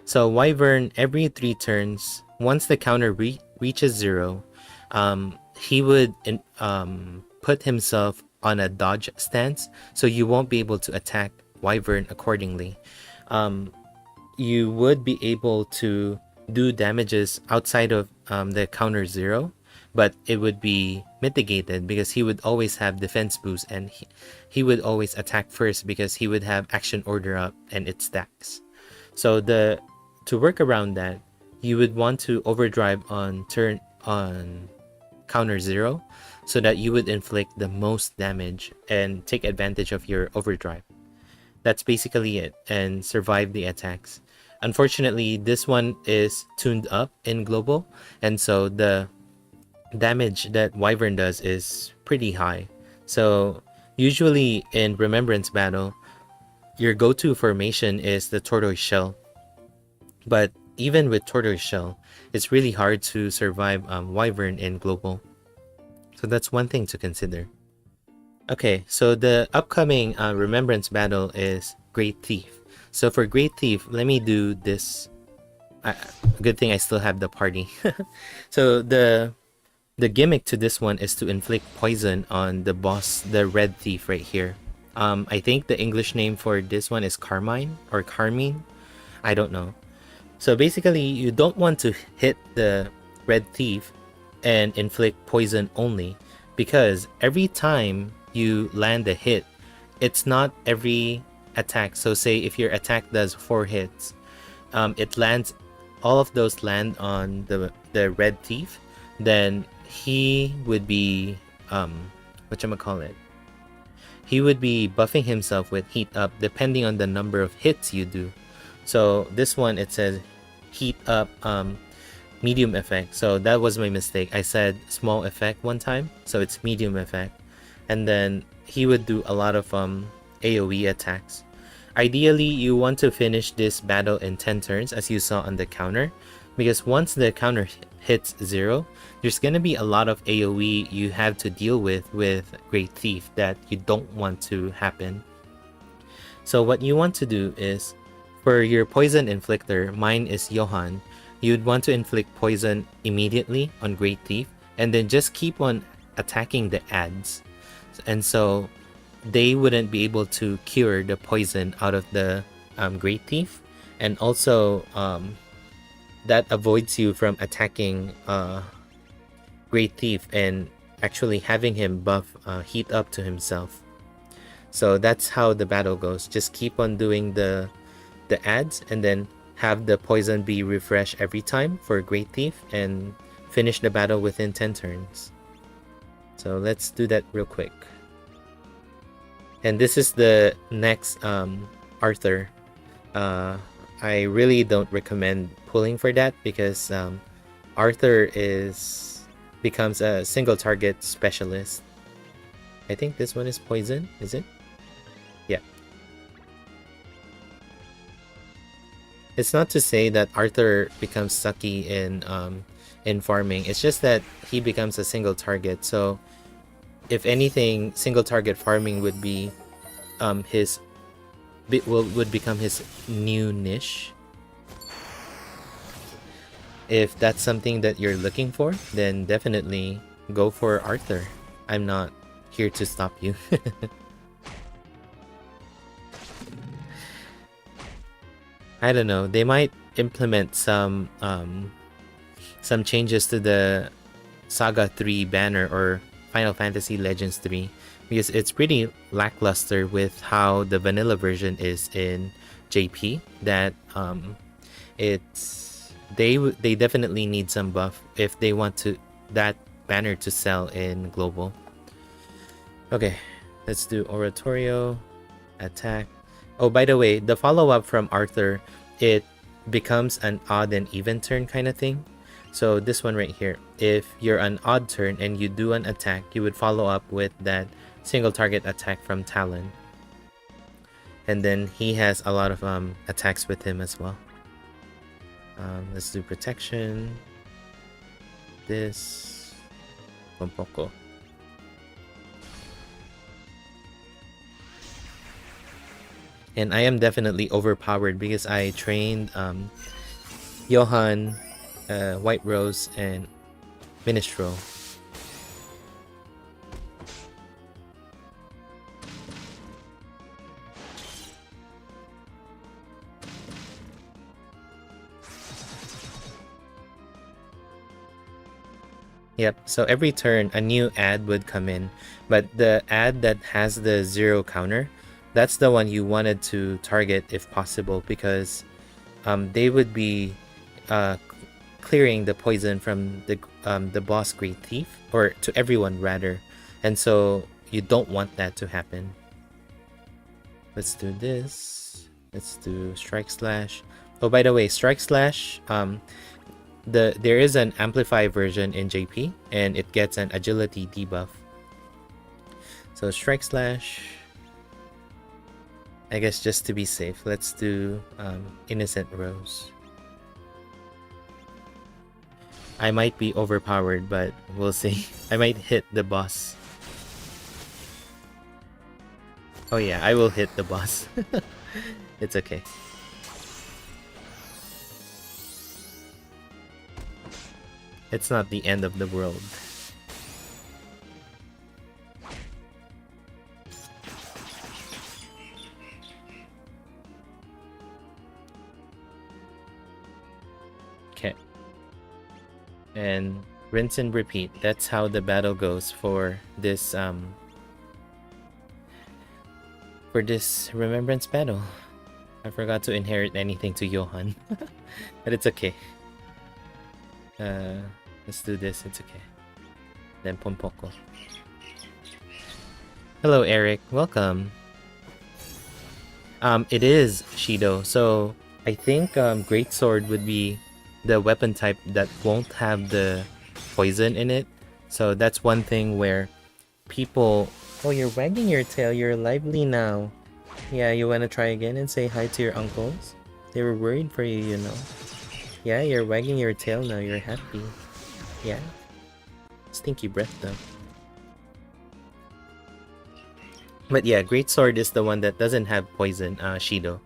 So Wyvern, every 3 turns, once the counter reaches 0, he would put himself on a dodge stance, so you won't be able to attack Wyvern accordingly. You would be able to do damages outside of the counter 0, but it would be mitigated because he would always have defense boost, and he would always attack first because he would have action order up and it stacks. So to work around that, you would want to overdrive on counter 0, so that you would inflict the most damage and take advantage of your overdrive. That's basically it, and survive the attacks. Unfortunately, this one is tuned up in global, and so the damage that Wyvern does is pretty high. So usually in Remembrance battle, your go-to formation is the tortoise shell. But even with tortoise shell, it's really hard to survive Wyvern in global. So that's one thing to consider. Okay, so the upcoming Remembrance battle is Great Thief. So for Great Thief, let me do this. Good thing I still have the party. So the gimmick to this one is to inflict poison on the boss, the Red Thief right here. I think the English name for this one is Carmine or Carmine. I don't know. So basically, you don't want to hit the Red Thief and inflict poison only, because every time you land a hit, it's not every attack. So say if your attack does 4 hits, it lands, all of those land on the Red Thief, then he would be whatchamacallit, he would be buffing himself with heat up depending on the number of hits you do. So this one, it says heat up medium effect, so that was my mistake. I said small effect one time, so it's medium effect. And then he would do a lot of AoE attacks. Ideally, you want to finish this battle in 10 turns, as you saw on the counter, because once the counter hits 0, there's gonna be a lot of AoE you have to deal with Great Thief that you don't want to happen. So what you want to do is, for your poison inflictor, mine is Johan, you'd want to inflict poison immediately on Great Thief, and then just keep on attacking the ads. And so they wouldn't be able to cure the poison out of the Great Thief, and also that avoids you from attacking Great Thief and actually having him buff heat up to himself. So that's how the battle goes. Just keep on doing the ads, and then have the poison be refreshed every time for Great Thief, and finish the battle within 10 turns. So let's do that real quick. And this is the next Arthur. I really don't recommend pulling for that, because Arthur becomes a single target specialist. I think this one is poison, is it? Yeah. It's not to say that Arthur becomes sucky in farming. It's just that he becomes a single target. So if anything, single target farming would be his would become his new niche. If that's something that you're looking for, then definitely go for Arthur. I'm not here to stop you. I don't know. They might implement some changes to the SaGa 3 banner or Final Fantasy Legends 3, because it's pretty lackluster with how the vanilla version is in JP. That they definitely need some buff if they want to that banner to sell in global. Okay, let's do Oratorio, attack. Oh, by the way, the follow-up from Arthur, it becomes an odd and even turn kind of thing. So this one right here, if you're an odd turn and you do an attack, you would follow up with that single target attack from Talon. And then he has a lot of attacks with him as well. Let's do protection. This un poco. And I am definitely overpowered because I trained Johan, White Rose, and Ministro. Yep, so every turn a new ad would come in, but the ad that has the 0 counter, that's the one you wanted to target if possible, because they would be clearing the poison from the boss Great Thief, or to everyone rather, and so you don't want that to happen. Let's do this. Let's do Strike Slash. Oh, by the way, Strike Slash, there is an amplify version in JP, and it gets an agility debuff. So Strike Slash, I guess just to be safe, let's do Innocent Rose. I might be overpowered, but we'll see. I might hit the boss. Oh yeah, I will hit the boss. It's okay. It's not the end of the world. Okay. And rinse and repeat. That's how the battle goes for this remembrance battle. I forgot to inherit anything to Johan. But it's okay. Let's do this, it's okay. Then Pompoko. Hello Eric, welcome. It is Shido, so I think Greatsword would be the weapon type that won't have the poison in it. So that's one thing where people... Oh, you're wagging your tail, you're lively now. Yeah, you wanna try again and say hi to your uncles? They were worried for you, you know. Yeah, you're wagging your tail now, you're happy. Yeah. Stinky breath though. But yeah, Greatsword is the one that doesn't have poison, Shido.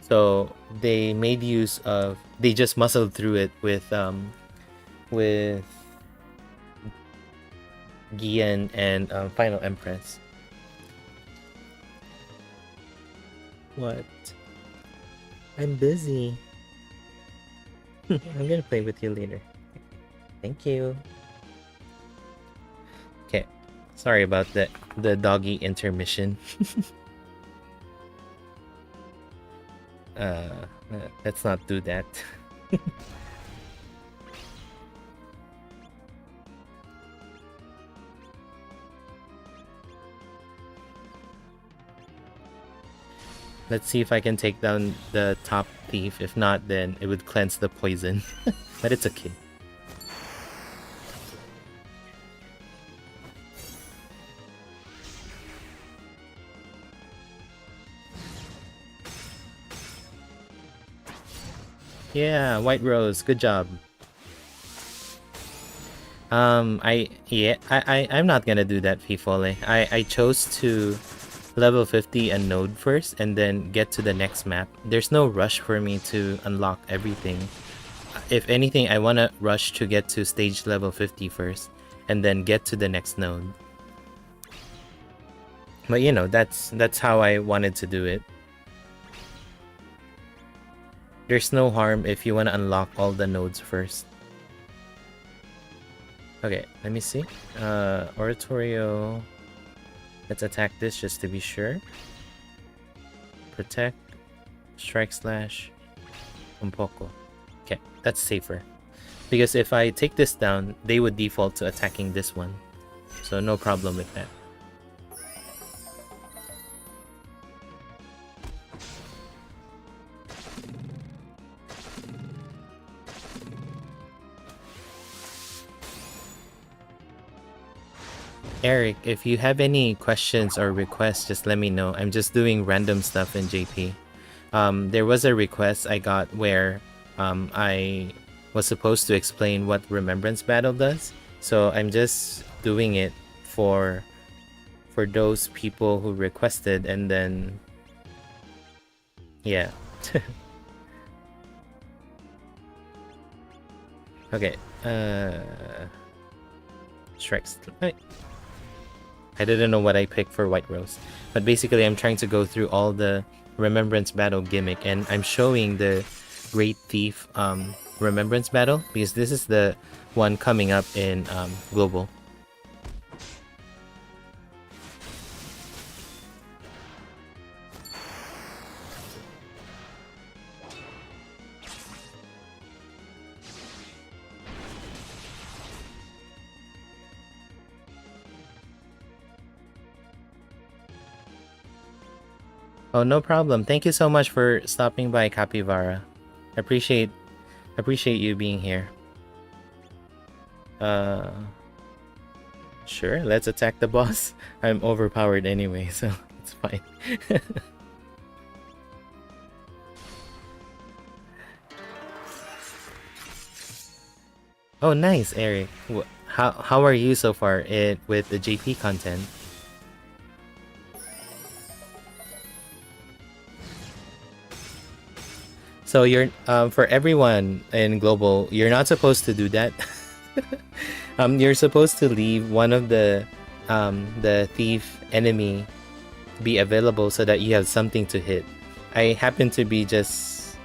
So they made use of... They just muscled through it with Gian and Final Empress. What? I'm busy. I'm gonna play with you later. Thank you. Okay. Sorry about the doggy intermission. Let's not do that. Let's see if I can take down the top thief. If not, then it would cleanse the poison. But it's okay. Yeah, White Rose, good job. I'm not gonna do that, Fifole. I chose to level 50 a node first and then get to the next map. There's no rush for me to unlock everything. If anything, I want to rush to get to stage level 50 first and then get to the next node. But you know, that's how I wanted to do it. There's no harm if you want to unlock all the nodes first. Okay, let me see. Oratorio. Let's attack this just to be sure. Protect. Strike slash. Unpoco. Okay, that's safer. Because if I take this down, they would default to attacking this one. So no problem with that. Eric, if you have any questions or requests, just let me know. I'm just doing random stuff in JP. There was a request I got where I was supposed to explain what Remembrance Battle does. So I'm just doing it for those people who requested, and then yeah. Okay. Strikes. I didn't know what I picked for White Rose. But basically, I'm trying to go through all the Remembrance Battle gimmick. And I'm showing the Great Thief Remembrance Battle. Because this is the one coming up in Global. Oh, no problem. Thank you so much for stopping by, Capybara. Appreciate you being here. Sure, let's attack the boss. I'm overpowered anyway, so it's fine. Oh, nice, Eric. How are you so far with the JP content? So you're for everyone in Global, you're not supposed to do that. You're supposed to leave one of the thief enemy be available so that you have something to hit. I happen to be just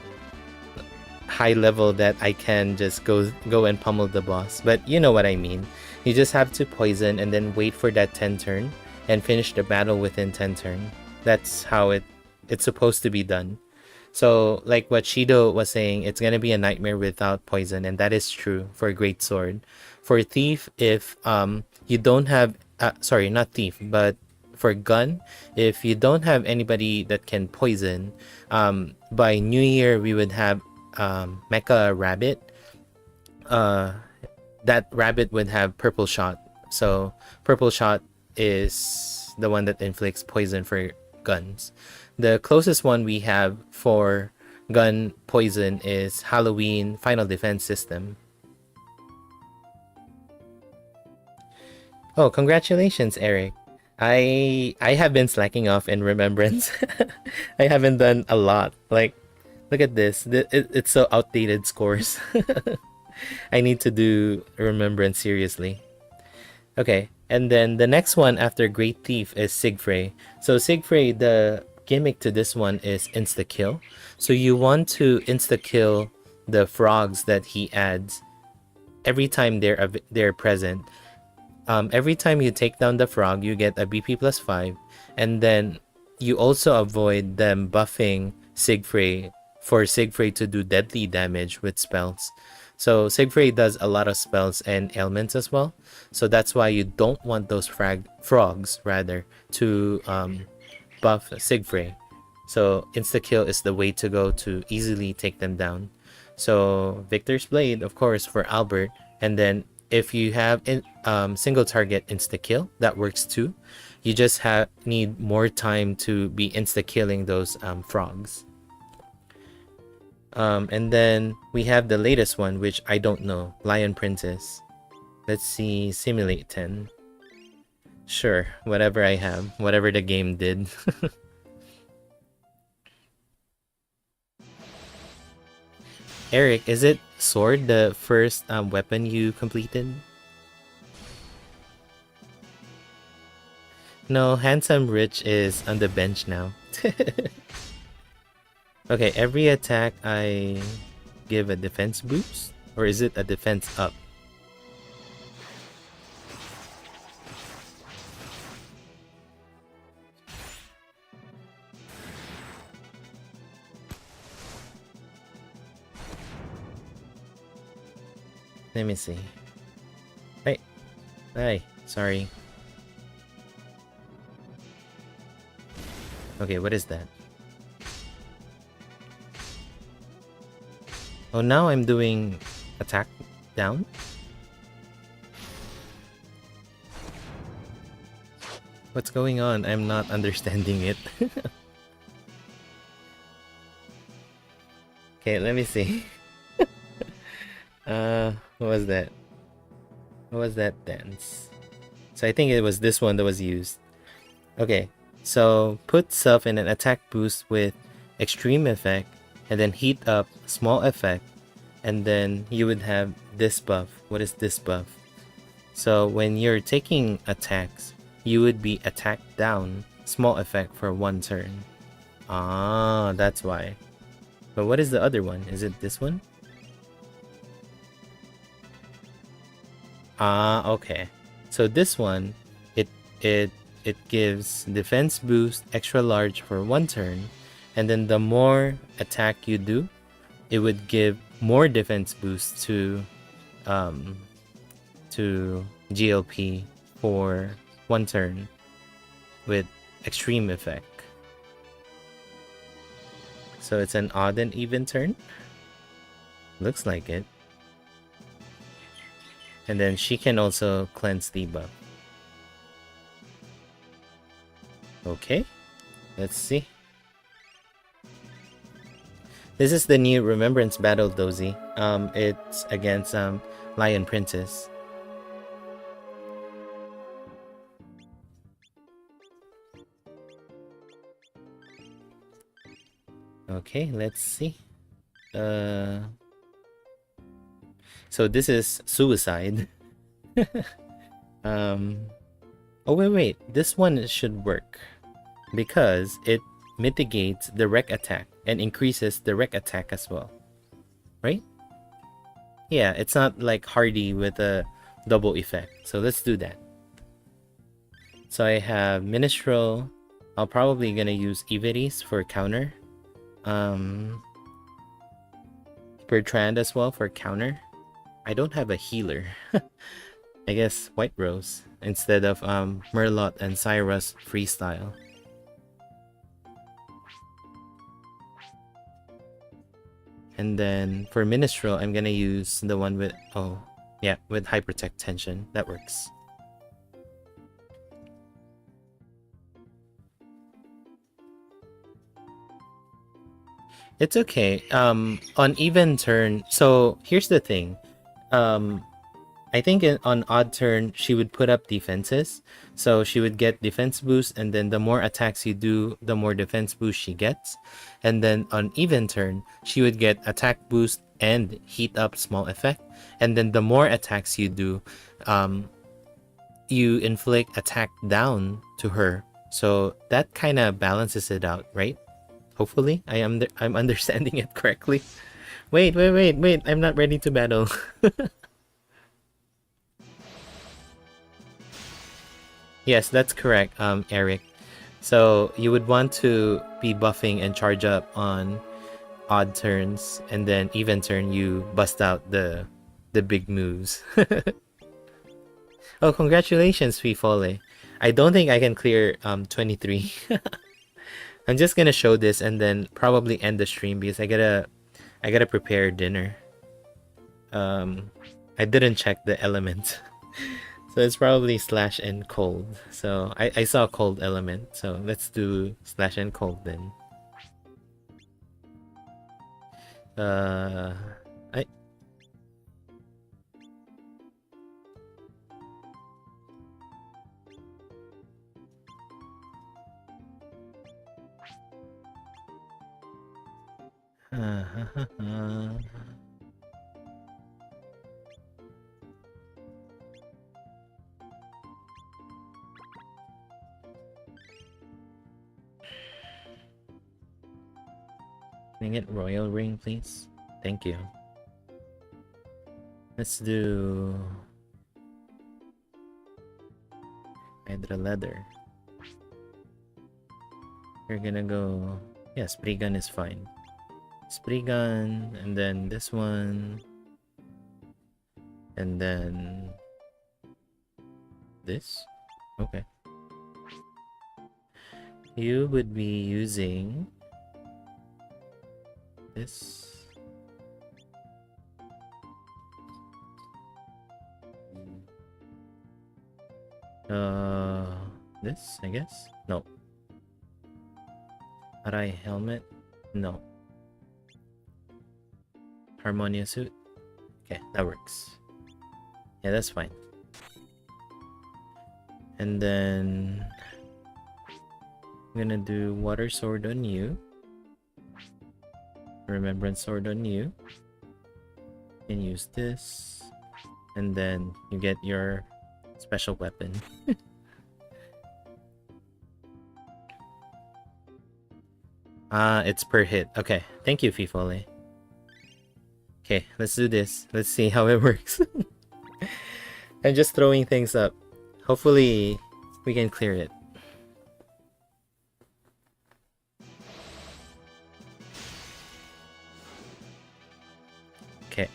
high level that I can just go and pummel the boss, but you know what I mean. You just have to poison and then wait for that 10 turn and finish the battle within 10 turn. That's how it's supposed to be done. So, like what Shido was saying, it's gonna be a nightmare without poison, and that is true for Great Sword. For Thief, if you don't have, sorry, not Thief, but for Gun, if you don't have anybody that can poison, by New Year we would have Mecha Rabbit. That rabbit would have Purple Shot. So, Purple Shot is the one that inflicts poison for guns. The closest one we have for gun poison is Halloween Final Defense System. Oh, congratulations, Eric. I have been slacking off in Remembrance. I haven't done a lot. Like, look at this. It's so outdated scores. I need to do Remembrance seriously. Okay, and then the next one after Great Thief is Sigfray. So Sigfray, the gimmick to this one is insta-kill. So you want to insta-kill the frogs that he adds every time they're present. Every time you take down the frog, you get a BP plus 5, and then you also avoid them buffing Sigfray for Sigfray to do deadly damage with spells. So Sigfray does a lot of spells and ailments as well. So that's why you don't want those frogs to buff Sigfray. So insta-kill is the way to go to easily take them down. So Victor's Blade, of course, for Albert. And then if you have single target insta-kill, that works too. You just need more time to be insta-killing those frogs. And then we have the latest one, which I don't know, Lion Princess. Let's see, Simulate 10. Sure, whatever I have, whatever the game did. Eric, is it sword the first weapon you completed? No, handsome rich is on the bench now. Okay, every attack I give a defense boost, or is it a defense up? Let me see. Hey, hey, sorry. Okay, what is that? Oh, now I'm doing attack down? What's going on? I'm not understanding it. Okay, let me see. What was that? What was that dance? So I think it was this one that was used. Okay, so put self in an attack boost with extreme effect, and then heat up small effect, and then you would have this buff. What is this buff? So when you're taking attacks, you would be attacked down, small effect for 1 turn. Ah, that's why. But what is the other one? Is it this one? Ah, okay. So this one, it gives defense boost extra large for 1 turn, and then the more attack you do, it would give more defense boost to GLP for 1 turn with extreme effect. So it's an odd and even turn? Looks like it. And then she can also cleanse debuff. Okay, let's see. This is the new Remembrance battle, Dozy. It's against Lion Princess. Okay, let's see. So this is suicide. Oh wait, this one should work because it mitigates direct attack and increases direct attack as well, right? Yeah, it's not like Hardy with a double effect. So let's do that. So I have Minstrel. I'll probably gonna use Evities for counter. Bertrand as well for counter. I don't have a healer. I guess White Rose instead of Merlot and Cyrus freestyle. And then for Minstrel, I'm gonna use the one with with Hypertech Tension. That works. It's okay. On even turn, so here's the thing. I think on odd turn, she would put up defenses. So she would get defense boost, and then the more attacks you do, the more defense boost she gets. And then on even turn, she would get attack boost and heat up small effect. And then the more attacks you do, you inflict attack down to her. So that kind of balances it out, right? Hopefully, I'm understanding it correctly. Wait, I'm not ready to battle. Yes, that's correct, Eric. So you would want to be buffing and charge up on odd turns, and then even turn you bust out the big moves. Oh, congratulations, Fifole. I don't think I can clear 23. I'm just gonna show this and then probably end the stream because I gotta prepare dinner. I didn't check the element. So it's probably slash and cold. So I saw cold element. So let's do slash and cold then. I Can I get Royal Ring, please? Thank you. Let's do Hydra Leather. We're gonna go... Yeah, Spriggan is fine. Spriggan, and then this one. And then... this? Okay. You would be using... this. This, I guess? No. Arai helmet? No. Harmonia suit? Okay, that works. Yeah, that's fine. And then... I'm gonna do Water Sword on you. Remembrance Sword on you. And use this. And then you get your special weapon. It's per hit. Okay, thank you, Fifole. Okay, let's do this. Let's see how it works. I'm just throwing things up. Hopefully, we can clear it. Okay,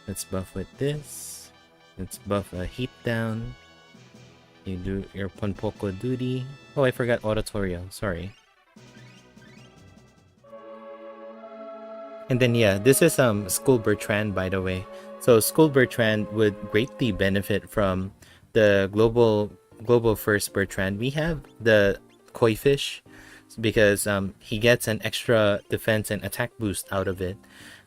let's buff with this. Let's buff a heat down. You do your Ponpoko duty. Oh, I forgot Oratorio. Sorry. And then yeah, this is School Bertrand, by the way. So School Bertrand would greatly benefit from the global first Bertrand. We have the Koi Fish because he gets an extra defense and attack boost out of it.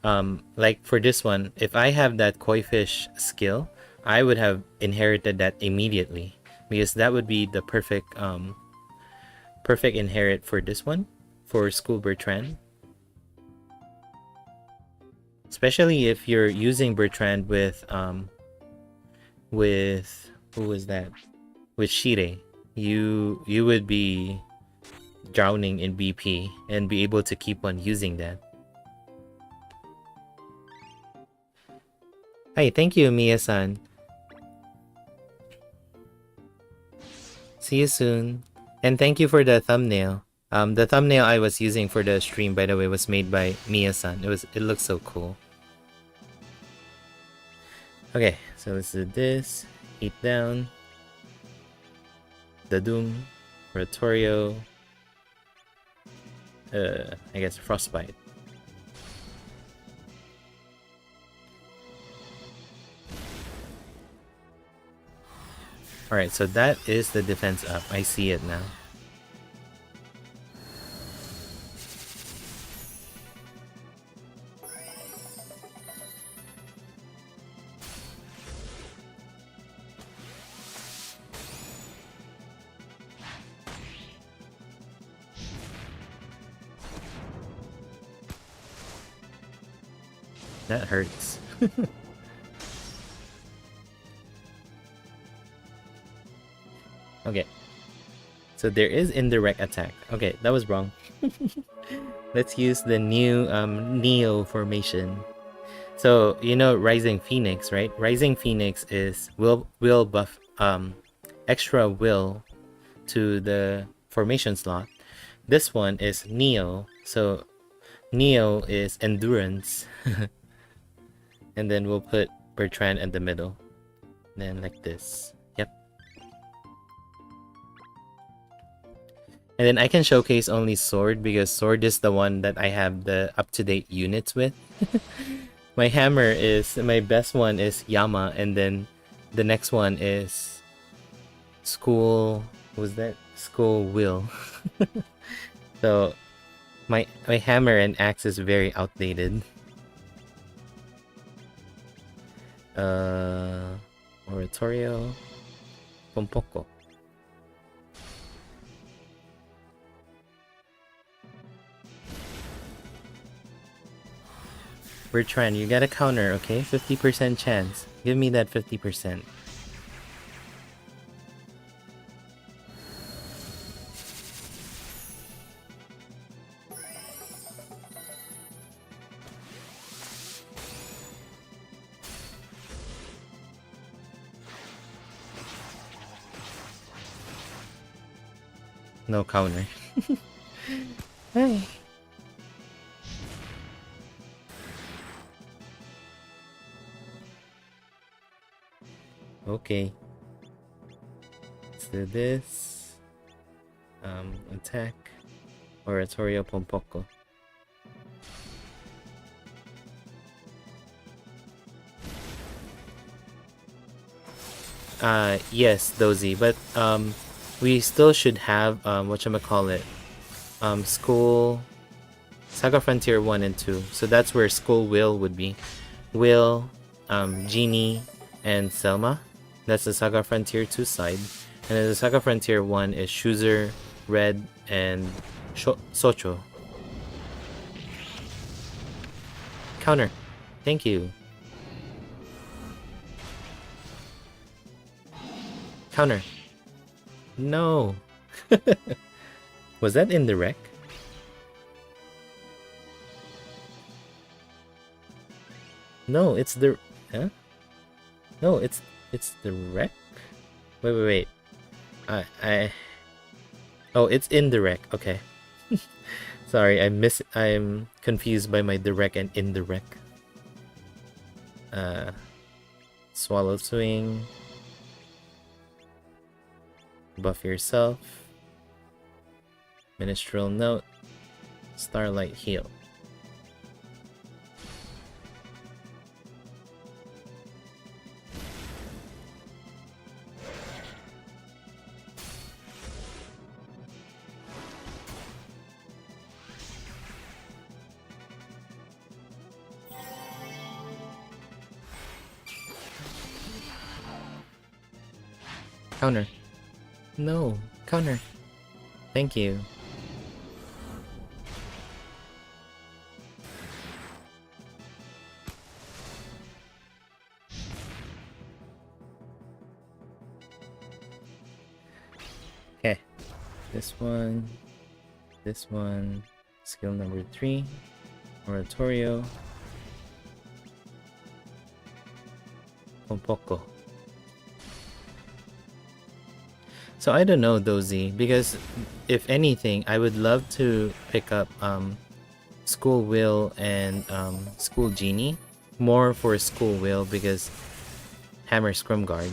Like for this one, if I have that Koi Fish skill, I would have inherited that immediately because that would be the perfect perfect inherit for this one, for School Bertrand. Especially if you're using Bertrand with who was that? With Shire. You would be drowning in BP and be able to keep on using that. Hey, thank you, Mia-san. See you soon. And thank you for the thumbnail. The thumbnail I was using for the stream, by the way, was made by Mia-san. It looks so cool. Okay, so let's do this. Heat down. The Doom. Oratorio. I guess Frostbite. Alright, so that is the defense up. I see it now. That hurts. Okay. So there is indirect attack. Okay, that was wrong. Let's use the new Neo formation. So, you know Rising Phoenix, right? Rising Phoenix is will buff extra will to the formation slot. This one is Neo. So Neo is endurance. And then we'll put Bertrand in the middle. Then like this. Yep. And then I can showcase only Sword because Sword is the one that I have the up-to-date units with. My hammer is, my best one is Yama, and then the next one is School, what was that? School Will. So my hammer and axe is very outdated. Oratorio, Ponpoko. Bertrand, you got a counter, okay? 50% chance. Give me that 50%. No counter. Hey. Okay. Let's do this. Attack. Oratorio Pompoko. Yes, Dozy, but we still should have whatchamacallit, school SaGa Frontier 1 and 2. So that's where School Will would be. Will, Genie, and Selma. That's the SaGa Frontier 2 side. And then the SaGa Frontier 1 is Shuzer, Red, and Socho. Counter. Thank you. Counter. No. Was that in the wreck? No, it's the... Huh? No, it's the wreck? Wait. Oh, it's in the wreck. Okay. Sorry, I'm confused by my direct and indirect. Swallow Swing. Buff yourself. Minstrel Note. Starlight Heal. Counter. No, counter. Thank you. Okay. This one. Skill number 3. Oratorio. Pompoko. So I don't know, Dozy, because if anything, I would love to pick up School Will and School Genie. More for School Will because Hammer Scrum Guard.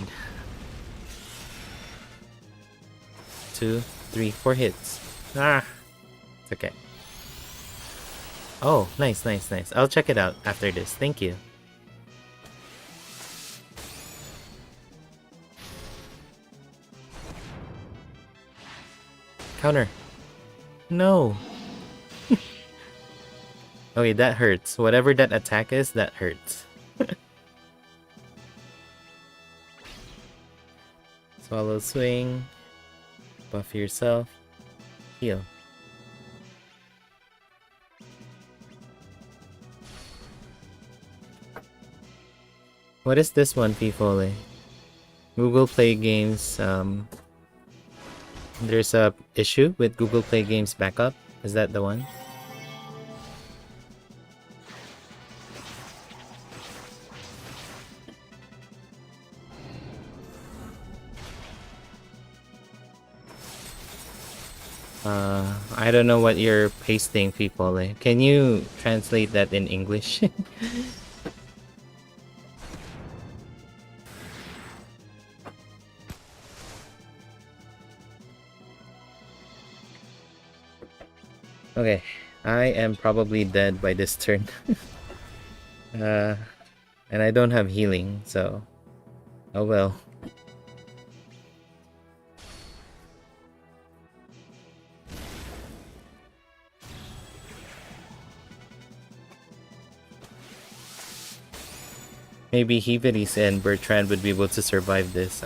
2, 3, 4 hits. Ah, it's okay. Oh, nice. I'll check it out after this. Thank you. Counter. No. Okay, that hurts. Whatever that attack is, that hurts. Swallow Swing. Buff yourself. Heal. What is this one, Pifole? Google Play Games, there's a issue with Google Play Games backup. Is that the one? I don't know what you're pasting, people. Can you translate that in English? Okay, I am probably dead by this turn. And I don't have healing, so... Oh well. Maybe Hibiris and Bertrand would be able to survive this.